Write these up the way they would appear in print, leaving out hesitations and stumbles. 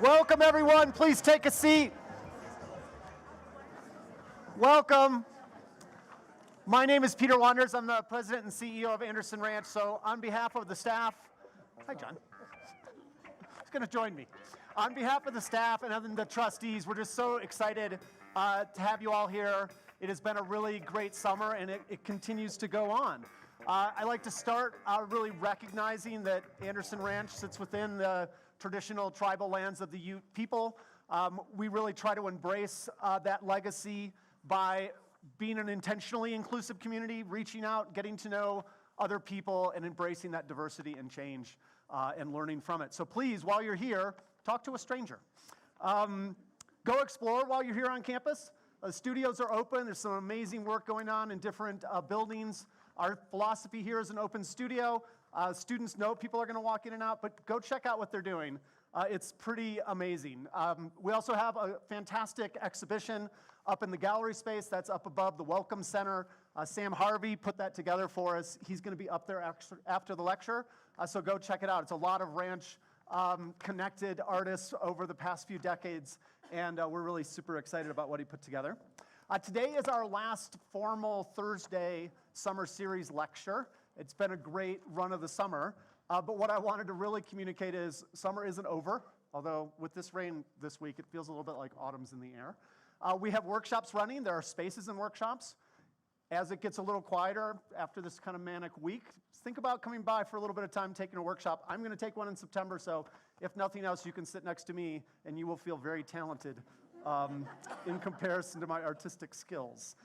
Welcome, everyone. Please take a seat. Welcome. My name is Peter Wanders. I'm the president and CEO of Anderson Ranch. So on behalf of the staff, hi, John. He's going to join me. On behalf of the staff and the trustees, we're just so excited to have you all here. It has been a really great summer, and it continues to go on. I'd like to start really recognizing that Anderson Ranch sits within the traditional tribal lands of the Ute people. We really try to embrace that legacy by being an intentionally inclusive community, reaching out, getting to know other people, and embracing that diversity and change and learning from it. So please, while you're here, talk to a stranger. Go explore while you're here on campus. The studios are open. There's some amazing work going on in different buildings. Our philosophy here is an open studio. Students know people are going to walk in and out, but go check out what they're doing. It's pretty amazing. We also have a fantastic exhibition up in the gallery space that's up above the Welcome Center. Sam Harvey put that together for us. He's going to be up there after the lecture, so go check it out. It's a lot of ranch connected artists over the past few decades, and we're really super excited about what he put together. Today is our last formal Thursday summer series lecture. It's been a great run of the summer, but what I wanted to really communicate is summer isn't over, although with this rain this week, it feels a little bit like autumn's in the air. We have workshops running. There are spaces in workshops. As it gets a little quieter after this kind of manic week, think about coming by for a little bit of time taking a workshop. I'm going to take one in September, so if nothing else, you can sit next to me, and you will feel very talented in comparison to my artistic skills.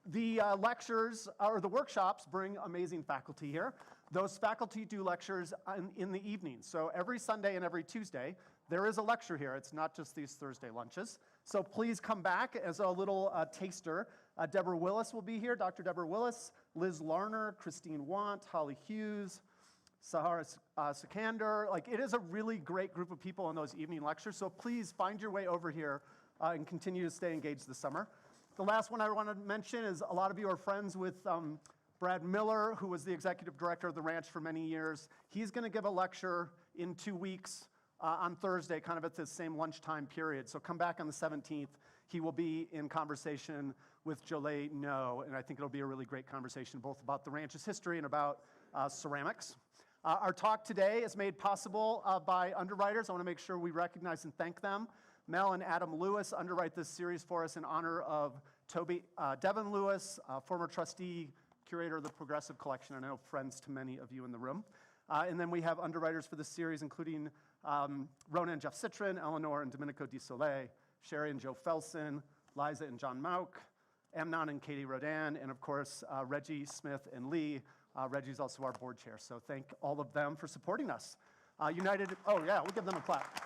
The lectures, or the workshops, bring amazing faculty here. Those faculty do lectures in the evening. So every Sunday and every Tuesday, there is a lecture here. It's not just these Thursday lunches. So please come back as a little taster. Deborah Willis will be here, Dr. Deborah Willis, Liz Larner, Christine Want, Holly Hughes, Sahara Sikander. Like, it is a really great group of people in those evening lectures. So please find your way over here and continue to stay engaged this summer. The last one I want to mention is a lot of you are friends with Brad Miller, who was the executive director of the ranch for many years. He's going to give a lecture in 2 weeks on Thursday, kind of at the same lunchtime period. So come back on the 17th. He will be in conversation with Jolie No, and I think it'll be a really great conversation, both about the ranch's history and about ceramics. Our talk today is made possible by underwriters. I want to make sure we recognize and thank them. Mel and Adam Lewis underwrite this series for us in honor of Devin Lewis, former trustee, curator of the Progressive Collection. I know friends to many of you in the room. And then we have underwriters for this series, including Rona and Jeff Citron, Eleanor and Domenico Di Soleil, Sherry and Joe Felsen, Liza and John Mauk, Amnon and Katie Rodan, and of course, Reggie Smith and Lee. Reggie's also our board chair, so thank all of them for supporting us. Oh yeah, we'll give them a clap.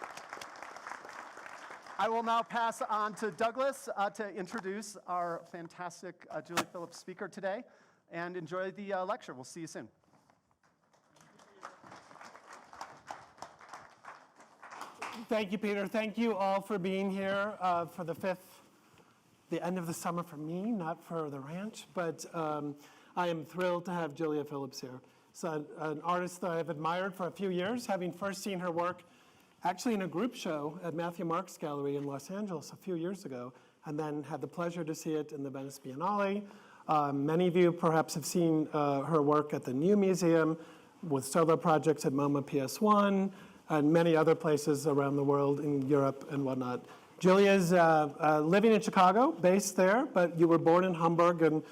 I will now pass on to Douglas to introduce our fantastic Julia Phillips speaker today, and enjoy the lecture. We'll see you soon. Thank you, Peter. Thank you all for being here for the end of the summer for me, not for the ranch, but I am thrilled to have Julia Phillips here. So an artist that I've admired for a few years, having first seen her work actually in a group show at Matthew Mark's gallery in Los Angeles a few years ago, and then had the pleasure to see it in the Venice Biennale. Many of you perhaps have seen her work at the New Museum with solo projects at MoMA PS1 and many other places around the world in Europe and whatnot. Julia's living in Chicago, based there, but you were born in Hamburg and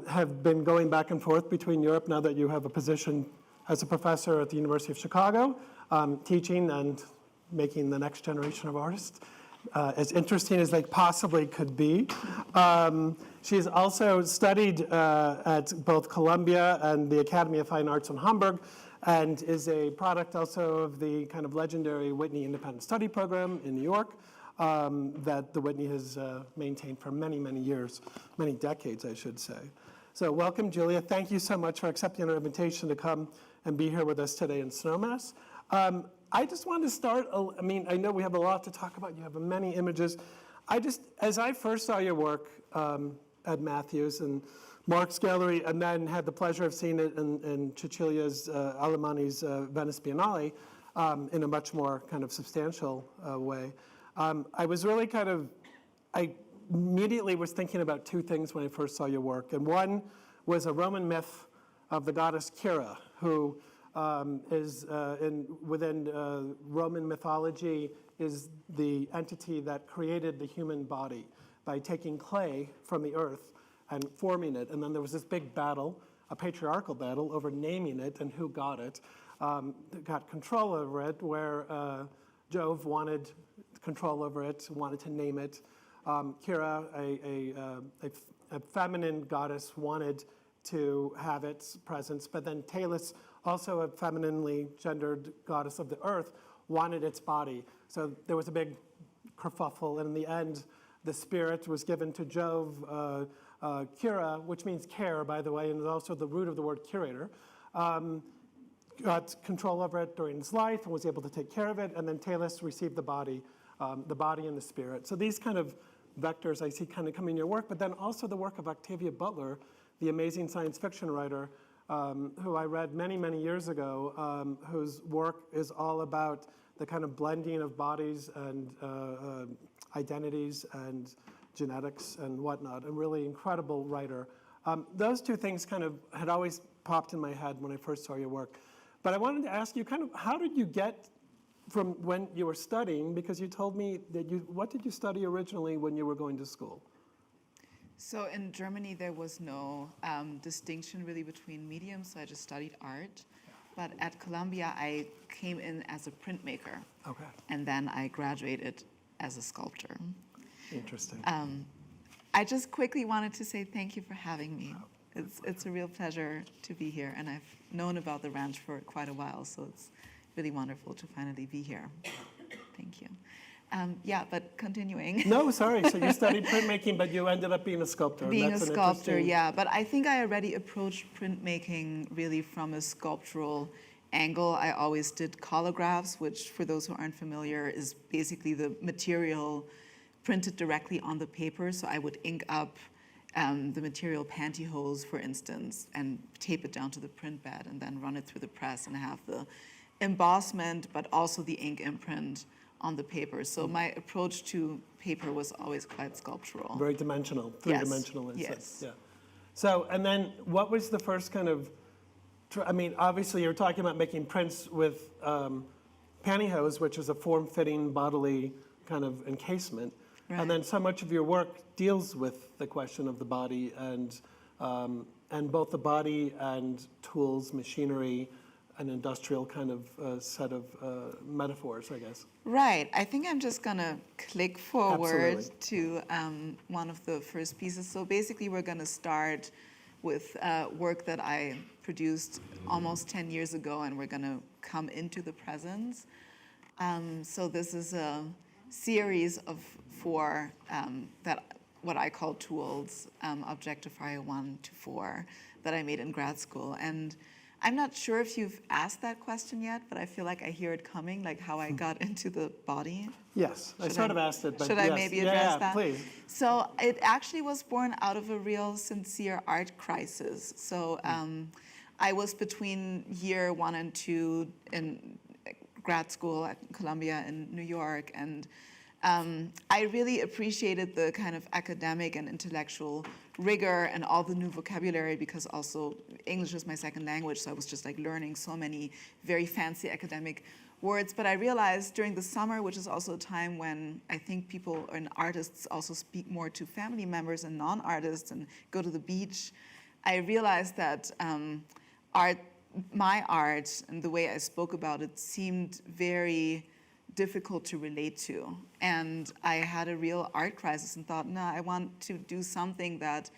have been going back and forth between Europe now that you have a position as a professor at the University of Chicago, teaching and making the next generation of artists as interesting as they possibly could be. She's also studied at both Columbia and the Academy of Fine Arts in Hamburg, and is a product also of the kind of legendary Whitney Independent Study Program in New York that the Whitney has maintained for many, many years, many decades, I should say. So welcome, Julia. Thank you so much for accepting our invitation to come and be here with us today in Snowmass. I just wanted to start, I know we have a lot to talk about. You have many images. As I first saw your work at Matthews and Mark's gallery, and then had the pleasure of seeing it in Cecilia's Alemani's Venice Biennale, in a much more kind of substantial way. I was really I immediately was thinking about two things when I first saw your work. And one was a Roman myth of the goddess Cura, who is within Roman mythology is the entity that created the human body by taking clay from the earth and forming it. And then there was this big battle, a patriarchal battle over naming it and who got it. Got control over it, where Jove wanted control over it, wanted to name it. Cura, a feminine goddess, wanted to have its presence, but then Talus, also a femininely gendered goddess of the earth, wanted its body. So there was a big kerfuffle, and in the end, the spirit was given to Jove, Cura, which means care, by the way, and is also the root of the word curator. Got control over it during his life and was able to take care of it, and then Talus received the body and the spirit. So these kind of vectors I see kind of come in your work, but then also the work of Octavia Butler, the amazing science fiction writer, who I read many, many years ago, whose work is all about the kind of blending of bodies and identities and genetics and whatnot, a really incredible writer. Those two things kind of had always popped in my head when I first saw your work. But I wanted to ask you kind of, how did you get from when you were studying, because you told me that what did you study originally when you were going to school? So in Germany, there was no distinction really between mediums, so I just studied art. But at Columbia, I came in as a printmaker. Okay. And then I graduated as a sculptor. Interesting. I just quickly wanted to say thank you for having me. It's a real pleasure to be here, and I've known about the ranch for quite a while, so it's really wonderful to finally be here. Thank you. Yeah, but continuing. No, sorry. So you studied printmaking, but you ended up being a sculptor. Being a sculptor, yeah. But I think I already approached printmaking really from a sculptural angle. I always did collagraphs, which, for those who aren't familiar, is basically the material printed directly on the paper. So I would ink up the material pantyhose, for instance, and tape it down to the print bed and then run it through the press and have the embossment, but also the ink imprint on the paper. So my approach to paper was always quite sculptural. Very dimensional, three-dimensional. Yes. Yeah. So, and then what was the first kind of, I mean, obviously you're talking about making prints with pantyhose, which is a form-fitting bodily kind of encasement. Right. And then so much of your work deals with the question of the body and both the body and tools, machinery, an industrial kind of set of metaphors, I guess. Right. I think I'm just going to click forward Absolutely. to one of the first pieces. So basically, we're going to start with work that I produced almost 10 years ago, and we're going to come into the present. So this is a series of 4 that what I call tools, Objectifier 1 to 4, that I made in grad school. And I'm not sure if you've asked that question yet, but I feel like I hear it coming, like how I got into the body. Yes, I sort of asked it, but should yes. I maybe address that? Please. So it actually was born out of a real sincere art crisis. So I was between year 1 and 2 in grad school at Columbia in New York, and I really appreciated the kind of academic and intellectual rigor and all the new vocabulary, because also English is my second language, so I was just like learning so many very fancy academic words. But I realized during the summer, which is also a time when I think people and artists also speak more to family members and non-artists and go to the beach, I realized that my art and the way I spoke about it seemed very difficult to relate to. And I had a real art crisis and thought, no, I want to do something that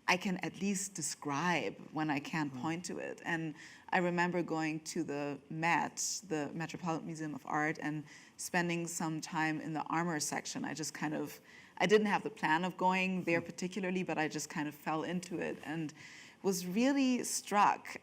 I can at least describe when I can't point to it. And I remember going to the Met, the Metropolitan Museum of Art, and spending some time in the armor section. I didn't have the plan of going there particularly, but I just kind of fell into it and was really struck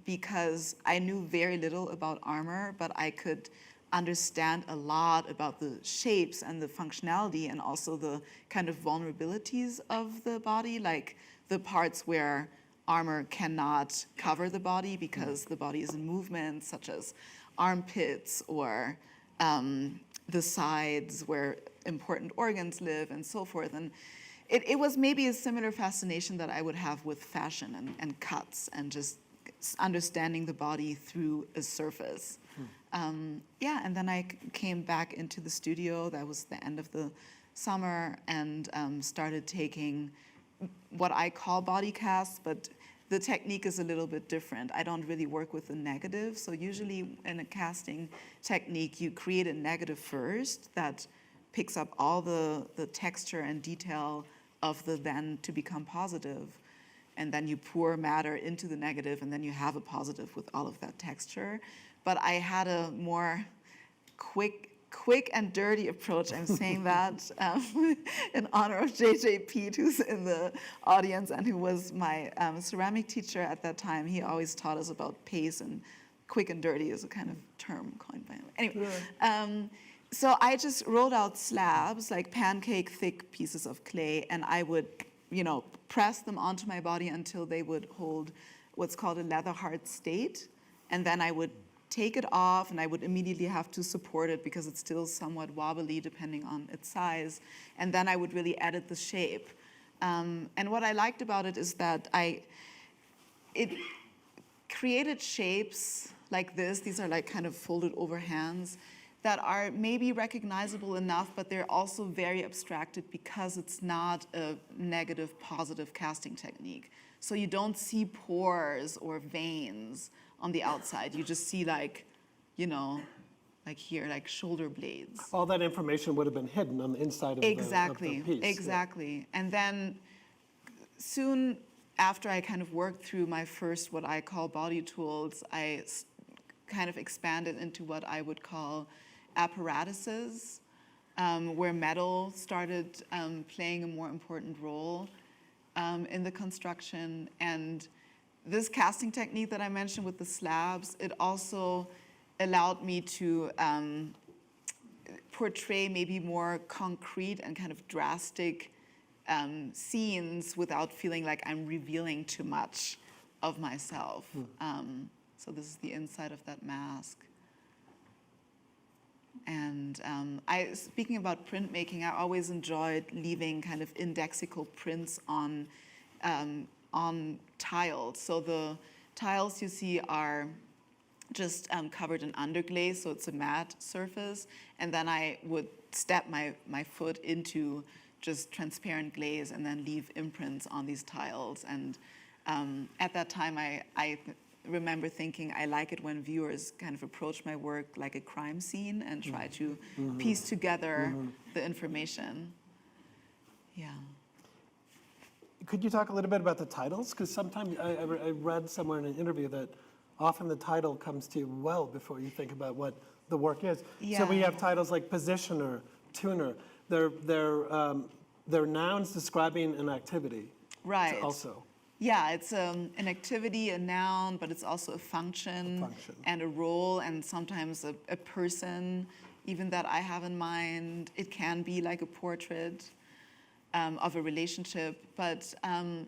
because I knew very little about armor, but I could understand a lot about the shapes and the functionality and also the kind of vulnerabilities of the body, like the parts where armor cannot cover the body because the body is in movement, such as armpits or the sides where important organs live and so forth. And it was maybe a similar fascination that I would have with fashion and cuts and just understanding the body through a surface. Yeah, and then I came back into the studio. That was the end of the summer, and started taking what I call body casts, but the technique is a little bit different. I don't really work with the negative. So usually in a casting technique, you create a negative first that picks up all the texture and detail of the then to become positive. And then you pour matter into the negative, and then you have a positive with all of that texture. But I had a more quick and dirty approach. I'm saying that in honor of JJ Pete, who's in the audience and who was my ceramic teacher at that time. He always taught us about pace, and quick and dirty is a kind of term coined by him. Anyway, so I just rolled out slabs, like pancake thick pieces of clay, and I would, press them onto my body until they would hold what's called a leather hard state, and then I would take it off, and I would immediately have to support it because it's still somewhat wobbly depending on its size. And then I would really edit the shape. And what I liked about it is that it created shapes like this. These are like kind of folded over hands that are maybe recognizable enough, but they're also very abstracted because it's not a negative positive casting technique. So you don't see pores or veins on the outside. You just see like here, like shoulder blades. All that information would have been hidden on the inside of the piece. Exactly. Yeah. And then soon after I kind of worked through my first, what I call body tools, I kind of expanded into what I would call apparatuses, where metal started playing a more important role in the construction. And this casting technique that I mentioned with the slabs, it also allowed me to portray maybe more concrete and kind of drastic scenes without feeling like I'm revealing too much of myself. So this is the inside of that mask. And speaking about printmaking, I always enjoyed leaving kind of indexical prints on tiles. So the tiles you see are just covered in underglaze, so it's a matte surface. And then I would step my foot into just transparent glaze and then leave imprints on these tiles. And at that time, I remember thinking I like it when viewers kind of approach my work like a crime scene and try to piece together the information. Yeah. Could you talk a little bit about the titles? Because sometimes I read somewhere in an interview that often the title comes to you well before you think about what the work is. Yeah. So we have titles like positioner, tuner. They're nouns describing an activity. Right. Also. Yeah, it's an activity, a noun, but it's also a function. And a role, and sometimes a person, even that I have in mind. It can be like a portrait of a relationship. But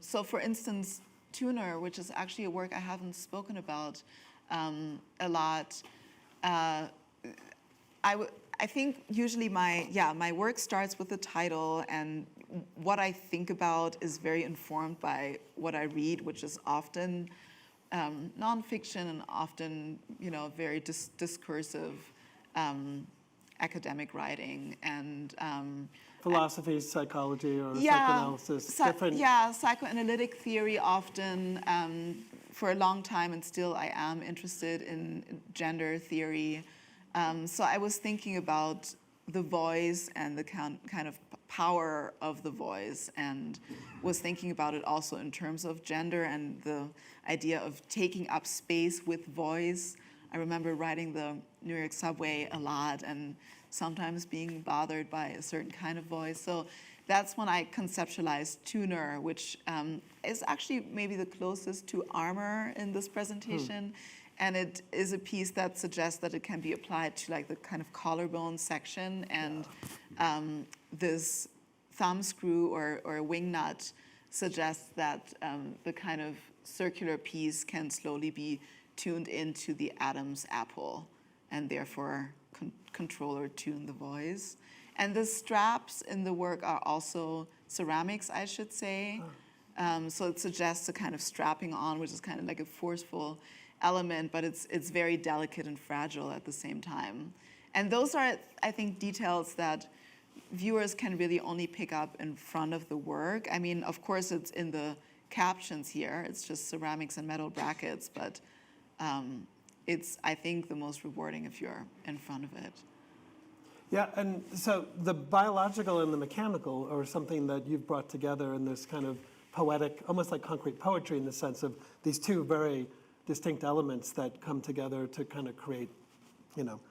so for instance, Tuner, which is actually a work I haven't spoken about a lot, I think usually my work starts with the title, and what I think about is very informed by what I read, which is often nonfiction and often very discursive academic writing and philosophy, psychology, or psychoanalysis. Psychoanalytic theory often. For a long time, and still I am interested in gender theory. So I was thinking about the voice and the kind of power of the voice, and was thinking about it also in terms of gender and the idea of taking up space with voice. I remember riding the New York subway a lot and sometimes being bothered by a certain kind of voice. So that's when I conceptualized Tuner, which is actually maybe the closest to armor in this presentation. And it is a piece that suggests that it can be applied to like the kind of collarbone section, and this thumb screw or wing nut suggests that the kind of circular piece can slowly be tuned into the Adam's apple and therefore control or tune the voice. And the straps in the work are also ceramics, I should say. So it suggests a kind of strapping on, which is kind of like a forceful element, but it's very delicate and fragile at the same time. And those are, I think, details that viewers can really only pick up in front of the work. I mean, of course, it's in the captions here. It's just ceramics and metal brackets, but it's, I think, the most rewarding if you're in front of it. Yeah, and so the biological and the mechanical are something that you've brought together in this kind of poetic, almost like concrete poetry in the sense of these two very distinct elements that come together to kind of create, you know,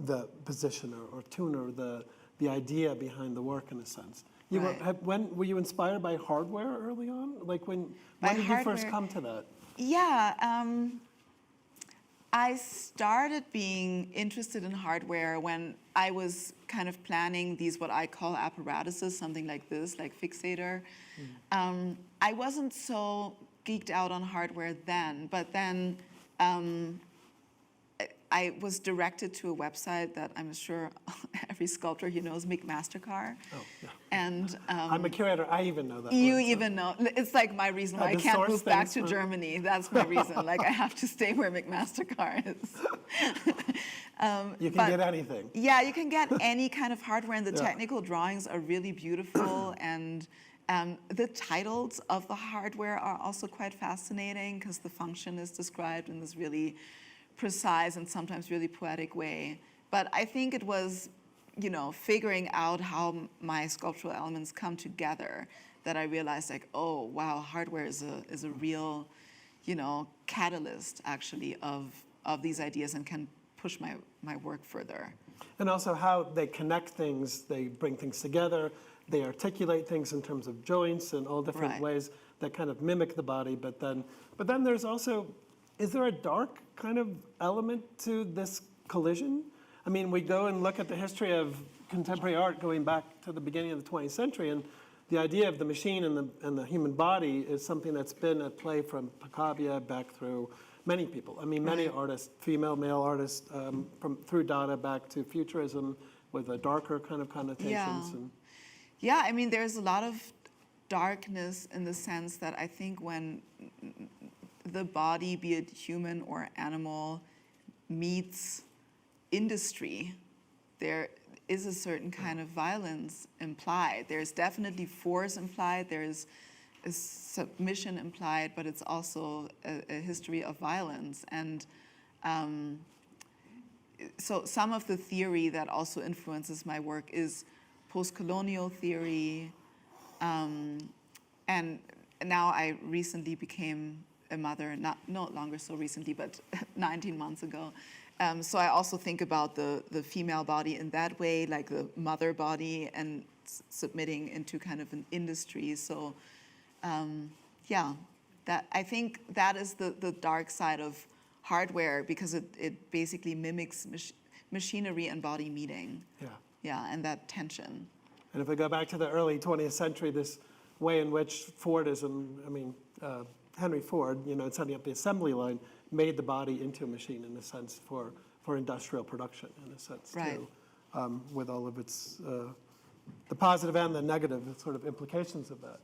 the position or tune or the idea behind the work in a sense. You Right. were you inspired by hardware early on? Like when By did you first hardware- come to that? Yeah, I started being interested in hardware when I was kind of planning these, what I call apparatuses, something like this, like Fixator. I wasn't so geeked out on hardware then, but then I was directed to a website that I'm sure every sculptor here knows, McMastercar. Oh, yeah. And I'm a curator. I even know that. you word, so. even know, it's like my reason why I to can't source move back things to from- Germany. That's my reason. Like I have to stay where McMastercar is. You can but- get anything. Yeah, you can get any kind of hardware, and the Yeah. technical drawings are really beautiful. And the titles of the hardware are also quite fascinating because the function is described in this really precise and sometimes really poetic way. But I think it was, you know, figuring out how my sculptural elements come together that I realized, like, oh wow, hardware is a real, you know, catalyst actually of these ideas and can push my work further. And also how they connect things, they bring things together, they articulate things in terms of joints and all different Right. ways that kind of mimic the body. But then there's also, is there a dark kind of element to this collision? I mean, we go and look at the history of contemporary art going back to the beginning of the 20th century, and the idea of the machine and the human body is something that's been at play from Picabia back through many people. I mean, many artists, female, male artists, through Dada back to Futurism with a darker kind of connotations. Yeah. And Yeah, I mean, there's a lot of darkness in the sense that I think when the body, be it human or animal, meets industry, there is a certain kind of violence implied. There's definitely force implied, there's a submission implied, but it's also a history of violence. And so some of the theory that also influences my work is post-colonial theory, and now I recently became a mother, no longer so recently, but 19 months ago. So I also think about the female body in that way, like the mother body, and submitting into kind of an industry. So yeah, that I think that is the dark side of hardware, because it basically mimics machinery and body meeting. yeah. Yeah, and that tension. And if we go back to the early 20th century, this way in which Fordism, I mean, Henry Ford, you know, setting up the assembly line, made the body into a machine in a sense for industrial production in a sense Right. too, with all of its, the positive and the negative sort of implications of that.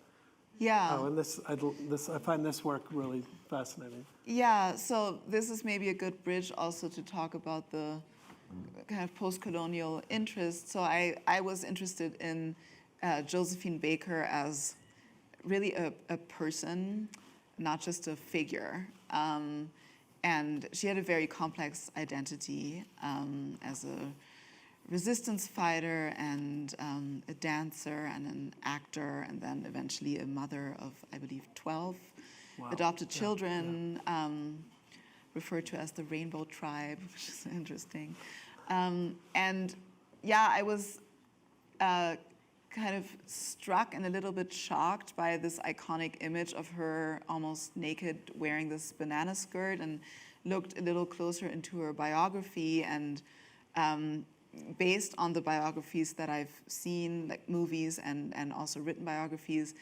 Yeah. Oh, and I find this work really fascinating. Yeah, so this is maybe a good bridge also to talk about the kind of post-colonial interest. So I was interested in Josephine Baker as really a person, not just a figure. And she had a very complex identity as a resistance fighter and a dancer and an actor, and then eventually a mother of, I believe, 12 adopted children, referred to as the Rainbow Tribe, which is interesting. And yeah, I was kind of struck and a little bit shocked by this iconic image of her almost naked wearing this banana skirt, and looked a little closer into her biography. And based on the biographies that I've seen, like movies and also written biographies,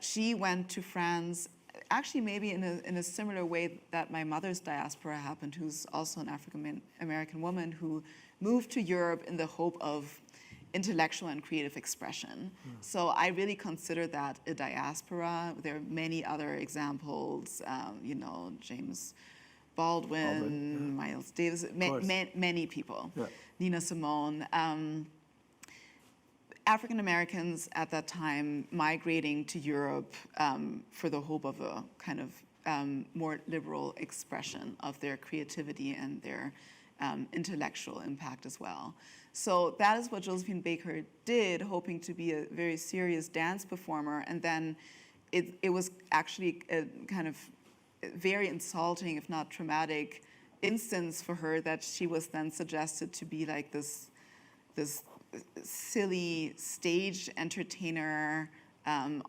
she went to France actually maybe in a similar way that my mother's diaspora happened, who's also an African American woman who moved to Europe in the hope of intellectual and creative expression. So I really consider that a diaspora. There are many other examples, you know, James Baldwin, Miles Davis, many people, Nina Simone. African Americans at that time migrating to Europe for the hope of a kind of more liberal expression of their creativity and their intellectual impact as well. So that is what Josephine Baker did, hoping to be a very serious dance performer. And then it was actually a kind of very insulting, if not traumatic, instance for her that she was then suggested to be like this silly stage entertainer,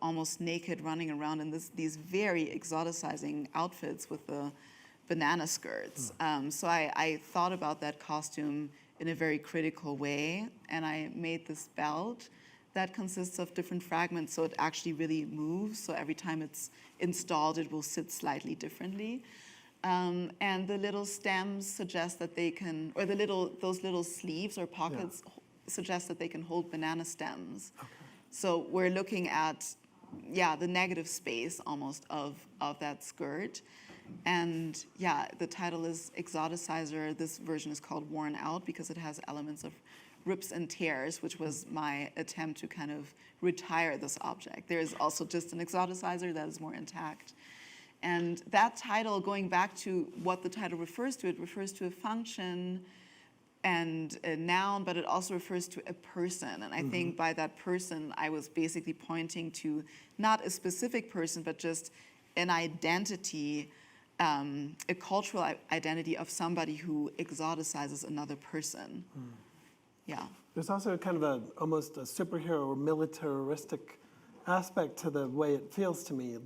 almost naked, running around in these very exoticizing outfits with the banana skirts. So I thought about that costume in a very critical way, and I made this belt that consists of different fragments, so it actually really moves. So every time it's installed, it will sit slightly differently. And the little stems suggest that they can, or those little sleeves or pockets suggest that they can hold banana stems. Okay. So we're looking at, the negative space almost of that skirt. And the title is Exoticizer. This version is called Worn Out because it has elements of rips and tears, which was my attempt to kind of retire this object. There is also just an exoticizer that is more intact. And that title, going back to what the title refers to, it refers to a function and a noun, but it also refers to a person. And I think by that person, I was basically pointing to not a specific person, but just an identity, a cultural identity of somebody who exoticizes another person. Yeah. There's also kind of almost a superhero or militaristic aspect to the way it feels to me,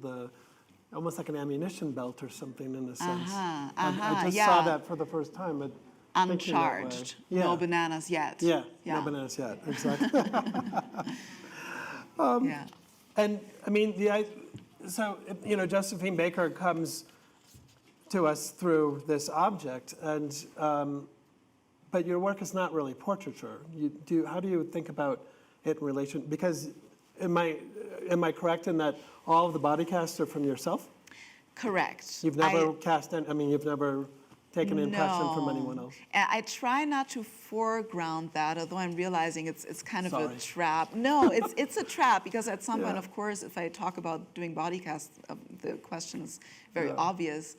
almost like an ammunition belt or something in a sense. I just saw that for the first time. But uncharged, no bananas yet. No bananas yet, exactly. And I mean, Josephine Baker comes to us through this object, and but your work is not really portraiture. How do you think about it in relation? Because am I correct in that all of the body casts are from yourself? Correct. You've never you've never taken an impression from anyone else? I try not to foreground that, although I'm realizing it's kind of a trap. No, it's a trap, because at some point, of course, if I talk about doing body casts, the question is very obvious.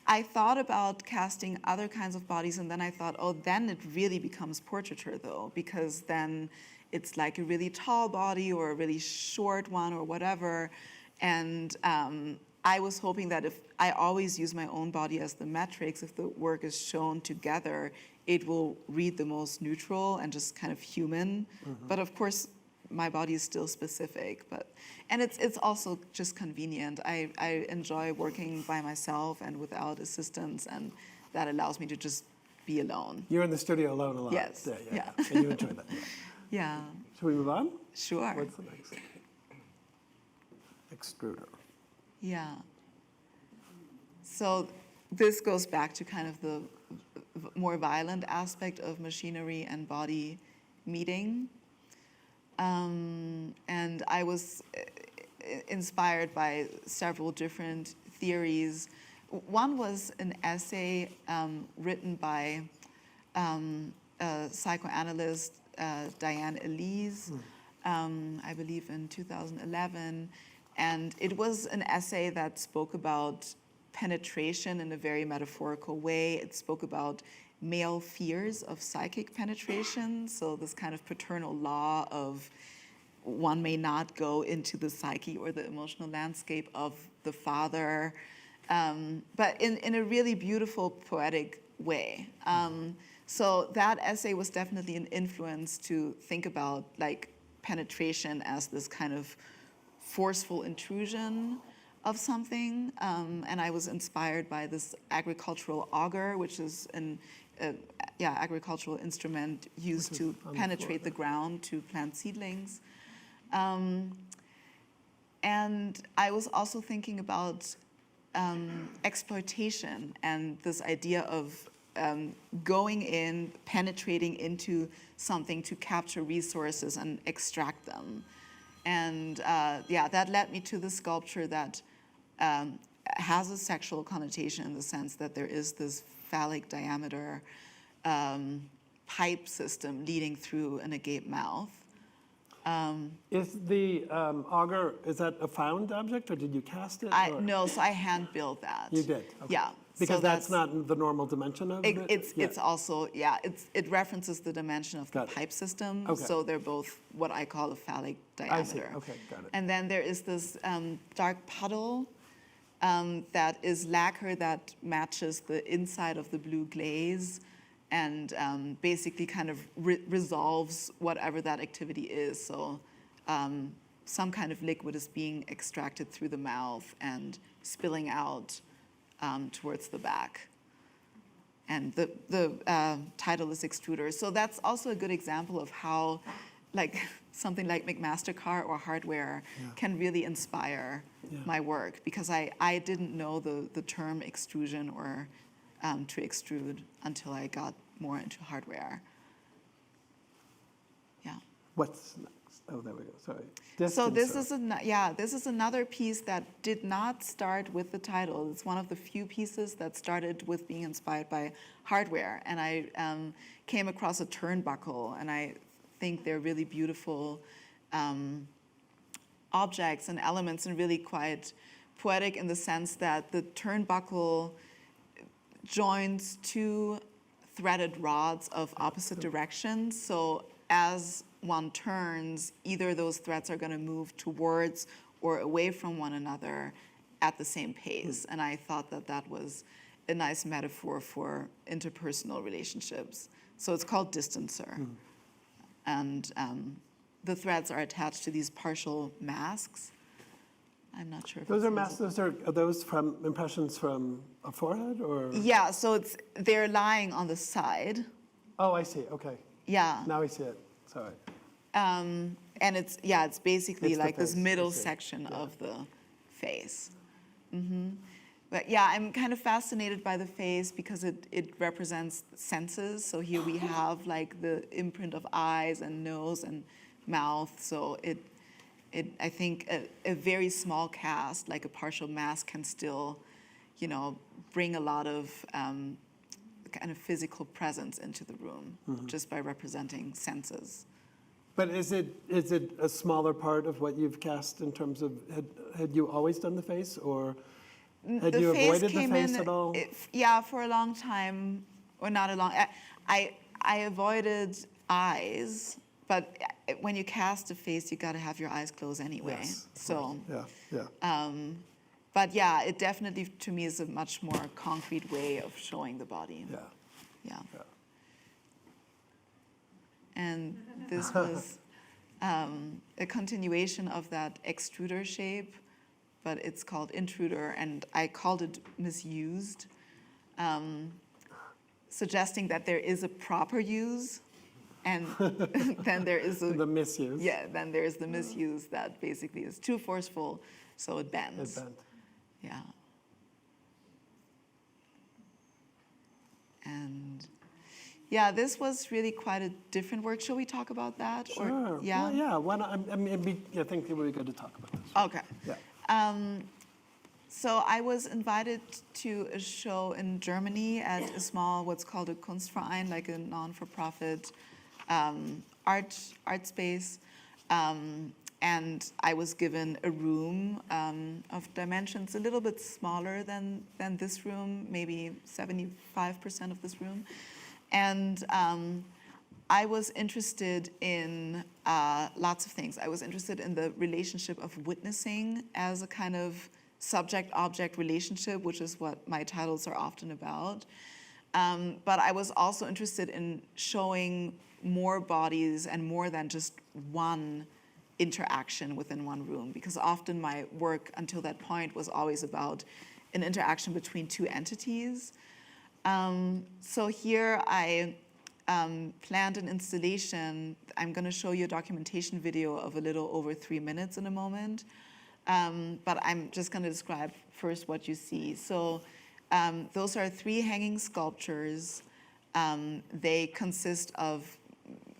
I thought about casting other kinds of bodies, and then I thought, then it really becomes portraiture, though, because then it's like a really tall body or a really short one or whatever. And I was hoping that if I always use my own body as the metrics, if the work is shown together, it will read the most neutral and just kind of human. But of course, my body is still specific. And it's also just convenient. I enjoy working by myself and without assistance, and that allows me to just be alone. You're in the studio alone a lot. Yes. Yeah. And you enjoy that. Yeah. Should we move on? Sure. What's the next? Extruder. Yeah. So this goes back to kind of the more violent aspect of machinery and body meeting. And I was inspired by several different theories. One was an essay written by a psychoanalyst, Diane Elise, I believe in 2011. And it was an essay that spoke about penetration in a very metaphorical way. It spoke about male fears of psychic penetration, so this kind of paternal law of one may not go into the psyche or the emotional landscape of the father, but in a really beautiful, poetic way. So that essay was definitely an influence to think about like penetration as this kind of forceful intrusion of something, and I was inspired by this agricultural auger, which is an agricultural instrument used to penetrate the ground to plant seedlings. And I was also thinking about exploitation and this idea of going in, penetrating into something to capture resources and extract them. And yeah, that led me to the sculpture that has a sexual connotation in the sense that there is this phallic diameter pipe system leading through an agape mouth. Is the auger, is that a found object, or did you cast it? Or? No, so I hand built that. You did? Okay. Yeah. Because so that's not the normal dimension of it? It's also, yeah, it references the dimension of the pipe system. Okay. So they're both what I call a phallic diameter. I see, okay, got it. And then there is this dark puddle that is lacquer that matches the inside of the blue glaze and basically kind of resolves whatever that activity is. So some kind of liquid is being extracted through the mouth and spilling out towards the back. And the title is Extruder. So that's also a good example of how like something like McMaster-Carr or hardware can really inspire my work, because I didn't know the term extrusion or to extrude until I got more into hardware. Yeah. What's next? Oh, there we go, sorry. So this is another piece that did not start with the title. It's one of the few pieces that started with being inspired by hardware. And I came across a turnbuckle, and I think they're really beautiful objects and elements, and really quite poetic in the sense that the turnbuckle joins two threaded rods of opposite directions. So as one turns, either those threads are going to move towards or away from one another at the same pace. And I thought that that was a nice metaphor for interpersonal relationships. So it's called distancer. And the threads are attached to these partial masks. I'm not sure if those are masks. Are those from impressions from a forehead, or? Yeah, so they're lying on the side. Oh, I see. Okay. Yeah. Now I see it. Sorry. And it's basically It's the like this face, middle I see. section of the face. But yeah, I'm kind of fascinated by the face because it represents senses. So here we have like the imprint of eyes and nose and mouth. So I think a very small cast, like a partial mask, can still, bring a lot of kind of physical presence into the room just by representing senses. But is it a smaller part of what you've cast in terms of, had you always done the face, or had you avoided the face at all? Yeah, for a long time, or not a long, I avoided eyes, but when you cast a face, you got to have your eyes closed anyway. Yes, of so, course. Yeah. but yeah, it definitely, to me, is a much more concrete way of showing the body. Yeah. And this was a continuation of that extruder shape, but it's called intruder, and I called it misused, suggesting that there is a proper use, and then there is the misuse. Yeah, then there is the misuse that basically is too forceful, so it bends. It bent. Yeah. And yeah, this was really quite a different work. Shall we talk about that? Sure. Or, yeah. Well, yeah. Why not? I think it would be good to talk about this. Okay. Yeah. So I was invited to a show in Germany at a small, what's called a Kunstverein, like a non-for-profit art space. And I was given a room of dimensions a little bit smaller than this room, maybe 75% of this room. And I was interested in lots of things. I was interested in the relationship of witnessing as a kind of subject-object relationship, which is what my titles are often about. But I was also interested in showing more bodies and more than just one interaction within one room, because often my work until that point was always about an interaction between two entities. So here I planned an installation. I'm going to show you a documentation video of a little over 3 minutes in a moment, but I'm just going to describe first what you see. So those are 3 hanging sculptures. They consist of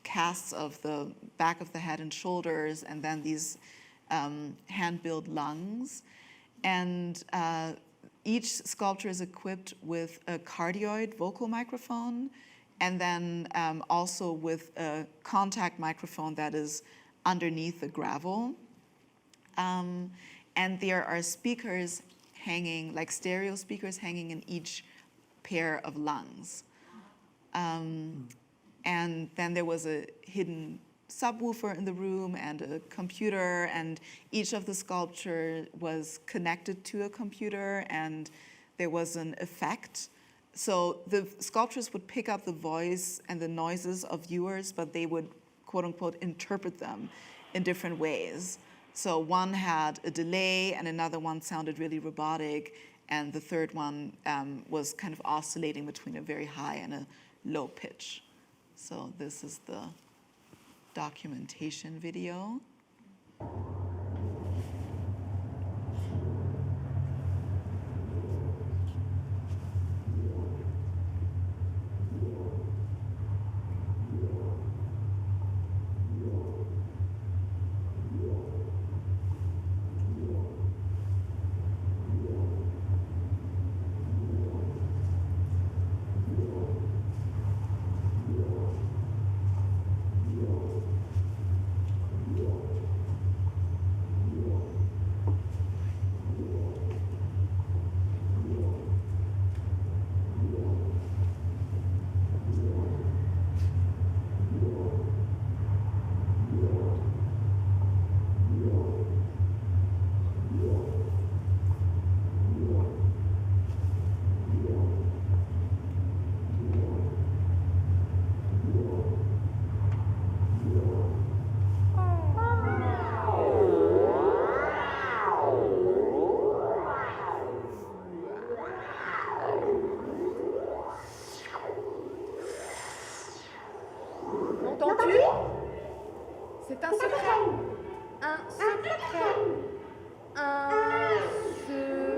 casts of the back of the head and shoulders, and then these hand-built lungs. And each sculpture is equipped with a cardioid vocal microphone, and then also with a contact microphone that is underneath the gravel. And there are speakers hanging, like stereo speakers hanging in each pair of lungs. And then there was a hidden subwoofer in the room and a computer, and each of the sculpture was connected to a computer, and there was an effect. So the sculptures would pick up the voice and the noises of viewers, but they would, quote unquote, interpret them in different ways. So one had a delay, and another one sounded really robotic, and the third one was kind of oscillating between a very high and a low pitch. So this is the documentation video. Entends-tu? C'est un secret. Un secret. Un secret.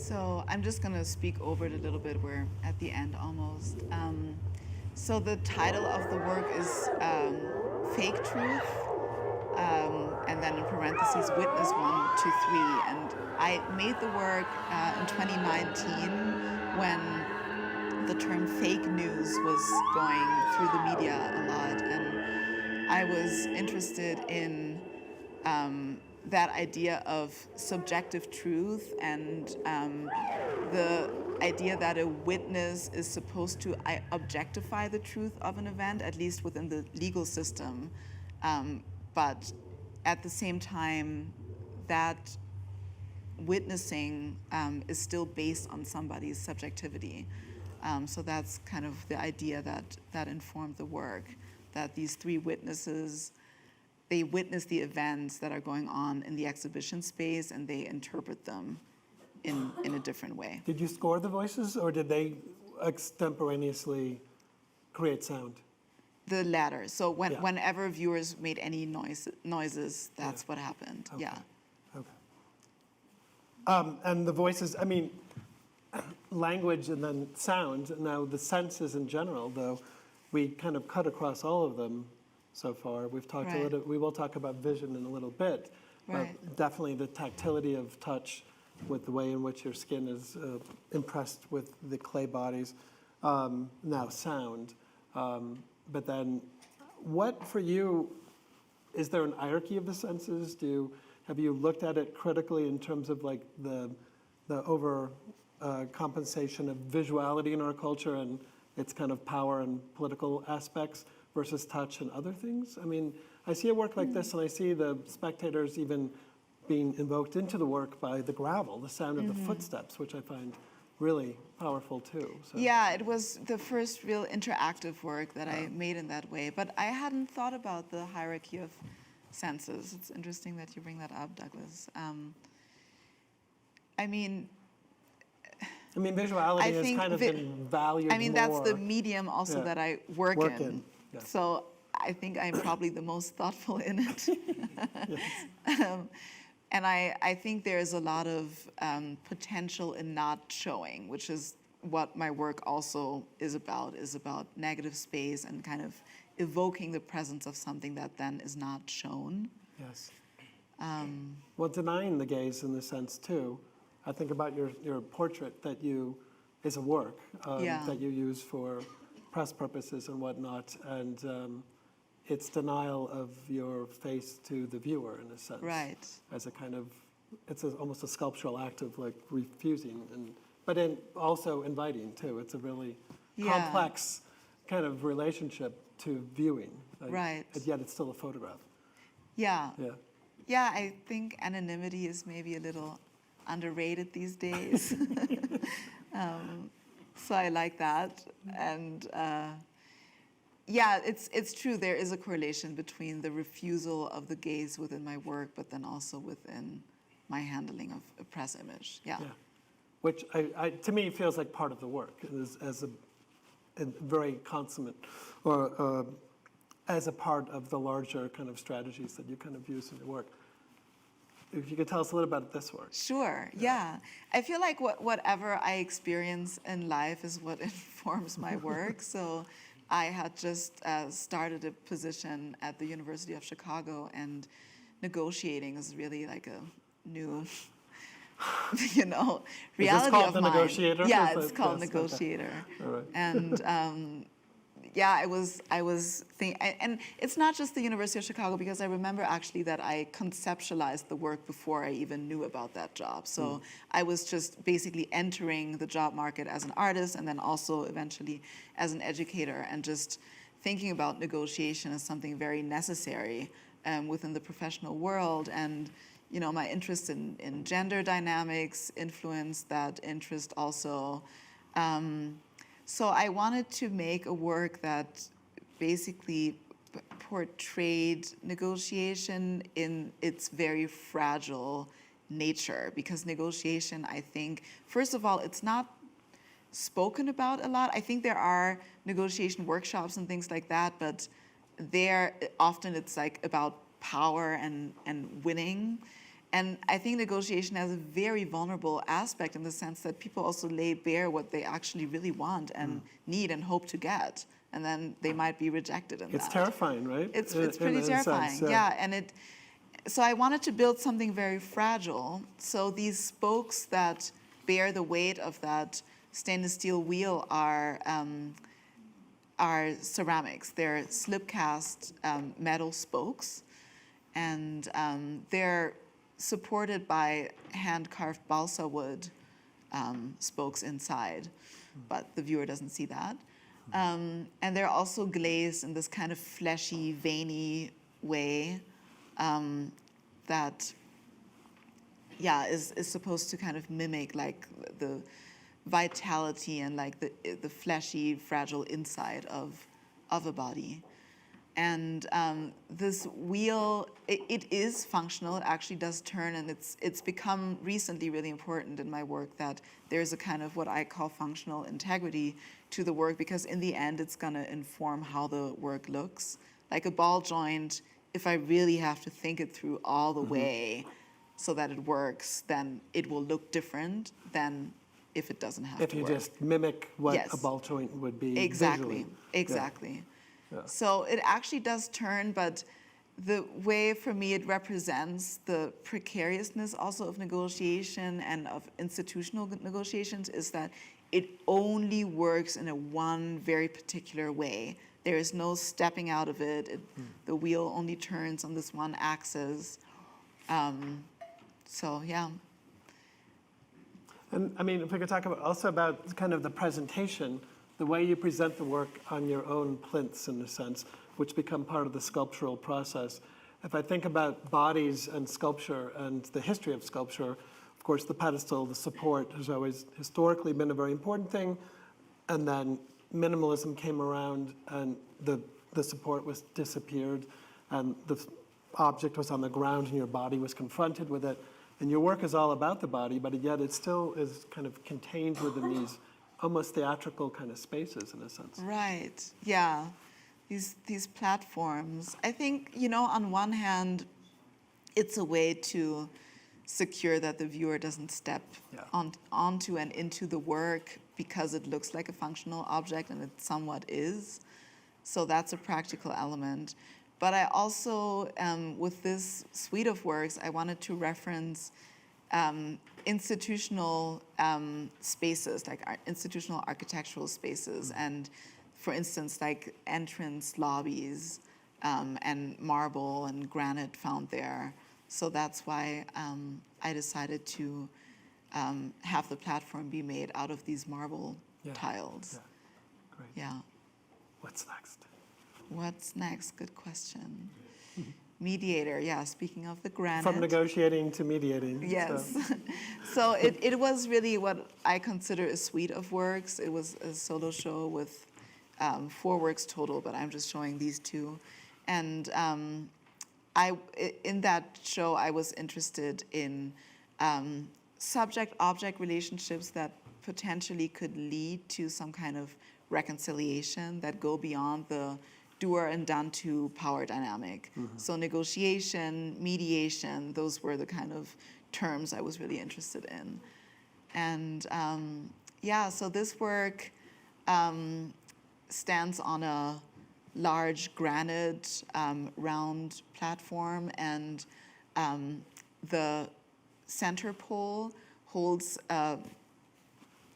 So I'm just going to speak over it a little bit. We're at the end almost. So the title of the work is Fake Truth, and then in parentheses, Witness 1, 2, 3. And I made the work in 2019 when the term fake news was going through the media a lot. And I was interested in that idea of subjective truth and the idea that a witness is supposed to objectify the truth of an event, at least within the legal system. But at the same time, that witnessing is still based on somebody's subjectivity. So that's kind of the idea that informed the work, that these 3 witnesses they witness the events that are going on in the exhibition space and they interpret them in a different way. Did you score the voices, or did they extemporaneously create sound? The latter. So Yeah. whenever viewers made any noises, that's what happened. Okay. Yeah. Okay. And the voices, I mean, language and then sound. Now, the senses in general, though, we kind of cut across all of them so far. We've talked a Right. little. We will talk about vision in a little bit, Right. but definitely the tactility of touch, with the way in which your skin is impressed with the clay bodies. Now, sound. But then, what for you? Is there an hierarchy of the senses? Have you looked at it critically in terms of like the over compensation of visuality in our culture and its kind of power and political aspects versus touch and other things? I mean, I see a work like this and I see the spectators even being invoked into the work by the gravel, the sound of the footsteps, which I find really powerful too. So. Yeah, it was the first real interactive work that I made in that way. But I hadn't thought about the hierarchy of senses. It's interesting that you bring that up, Douglas. I mean, visuality has kind of been valued more. that's the medium also that I work in. Yeah. So I think I'm probably the most thoughtful in it. And I think there's a lot of potential in not showing, which is what my work also is about negative space and kind of evoking the presence of something that then is not shown. Yes. Well, denying the gaze in the sense too. I think about your portrait that is a work that you use for press purposes and whatnot, and it's denial of your face to the viewer in a sense. Right. As a kind of, almost a sculptural act of like refusing, but also inviting too. It's a really complex kind of relationship to viewing. Right. And yet it's still a photograph. Yeah. Yeah. Yeah, I think anonymity is maybe a little underrated these days. So I like that. And yeah, it's true. There is a correlation between the refusal of the gaze within my work, but then also within my handling of a press image. Yeah. Yeah. Which to me feels like part of the work as a very consummate, or as a part of the larger kind of strategies that you kind of use in your work. If you could tell us a little about this work. Sure, yeah. I feel like whatever I experience in life is what informs my work. So I had just started a position at the University of Chicago, and negotiating is really like a new, reality Is this called of the mine. Negotiator? Yeah, Is it's that- called yes, Negotiator. All right. And yeah, I was thinking, and it's not just the University of Chicago, because I remember actually that I conceptualized the work before I even knew about that job. So I was just basically entering the job market as an artist, and then also eventually as an educator, and just thinking about negotiation as something very necessary within the professional world. And my interest in gender dynamics influenced that interest also. So I wanted to make a work that basically portrayed negotiation in its very fragile nature, because negotiation, I think, first of all, it's not spoken about a lot. I think there are negotiation workshops and things like that, but often it's like about power and winning. And I think negotiation has a very vulnerable aspect in the sense that people also lay bare what they actually really want and need and hope to get. And then they might be rejected in that. It's terrifying, right? It's pretty terrifying, sense, yeah. And so I wanted to build something very fragile. So these spokes that bear the weight of that stainless steel wheel are ceramics. They're slip cast metal spokes. And they're supported by hand-carved balsa wood spokes inside, but the viewer doesn't see that. And they're also glazed in this kind of fleshy, veiny way that, is supposed to kind of mimic like the vitality and like the fleshy, fragile inside of a body. And this wheel, it is functional. It actually does turn, and it's become recently really important in my work that there's a kind of what I call functional integrity to the work, because in the end, it's going to inform how the work looks. Like a ball joint, if I really have to think it through all the way so that it works, then it will look different than if it doesn't have If to you work. just mimic what Yes. a ball joint would be Exactly, visually. exactly. Yeah. So it actually does turn, but the way for me it represents the precariousness also of negotiation and of institutional negotiations is that it only works in a one very particular way. There is no stepping out of it. The wheel only turns on this one axis. So yeah. And I mean, if we could talk also about kind of the presentation, the way you present the work on your own plinths, in a sense, which become part of the sculptural process. If I think about bodies and sculpture and the history of sculpture, of course, the pedestal, the support has always historically been a very important thing. And then minimalism came around and the support was disappeared and the object was on the ground and your body was confronted with it. And your work is all about the body, but yet it still is kind of contained within these almost theatrical kind of spaces, in a sense. Right, yeah. These platforms. I think, on one hand, it's a way to secure that the viewer doesn't step onto and into the work because it looks like a functional object, and it somewhat is. So that's a practical element. But I also, with this suite of works, I wanted to reference institutional spaces, like institutional architectural spaces, and for instance, like entrance lobbies and marble and granite found there. So that's why I decided to have the platform be made out of these marble tiles. Yeah, great. Yeah. What's next? What's next? Good question. Mediator, yeah, speaking of the granite. From negotiating to mediating. Yes. So. So it was really what I consider a suite of works. It was a solo show with 4 works total, but I'm just showing these 2. And in that show, I was interested in subject-object relationships that potentially could lead to some kind of reconciliation that go beyond the doer and done to power dynamic. So negotiation, mediation, those were the kind of terms I was really interested in. And so this work stands on a large granite round platform, and the center pole holds a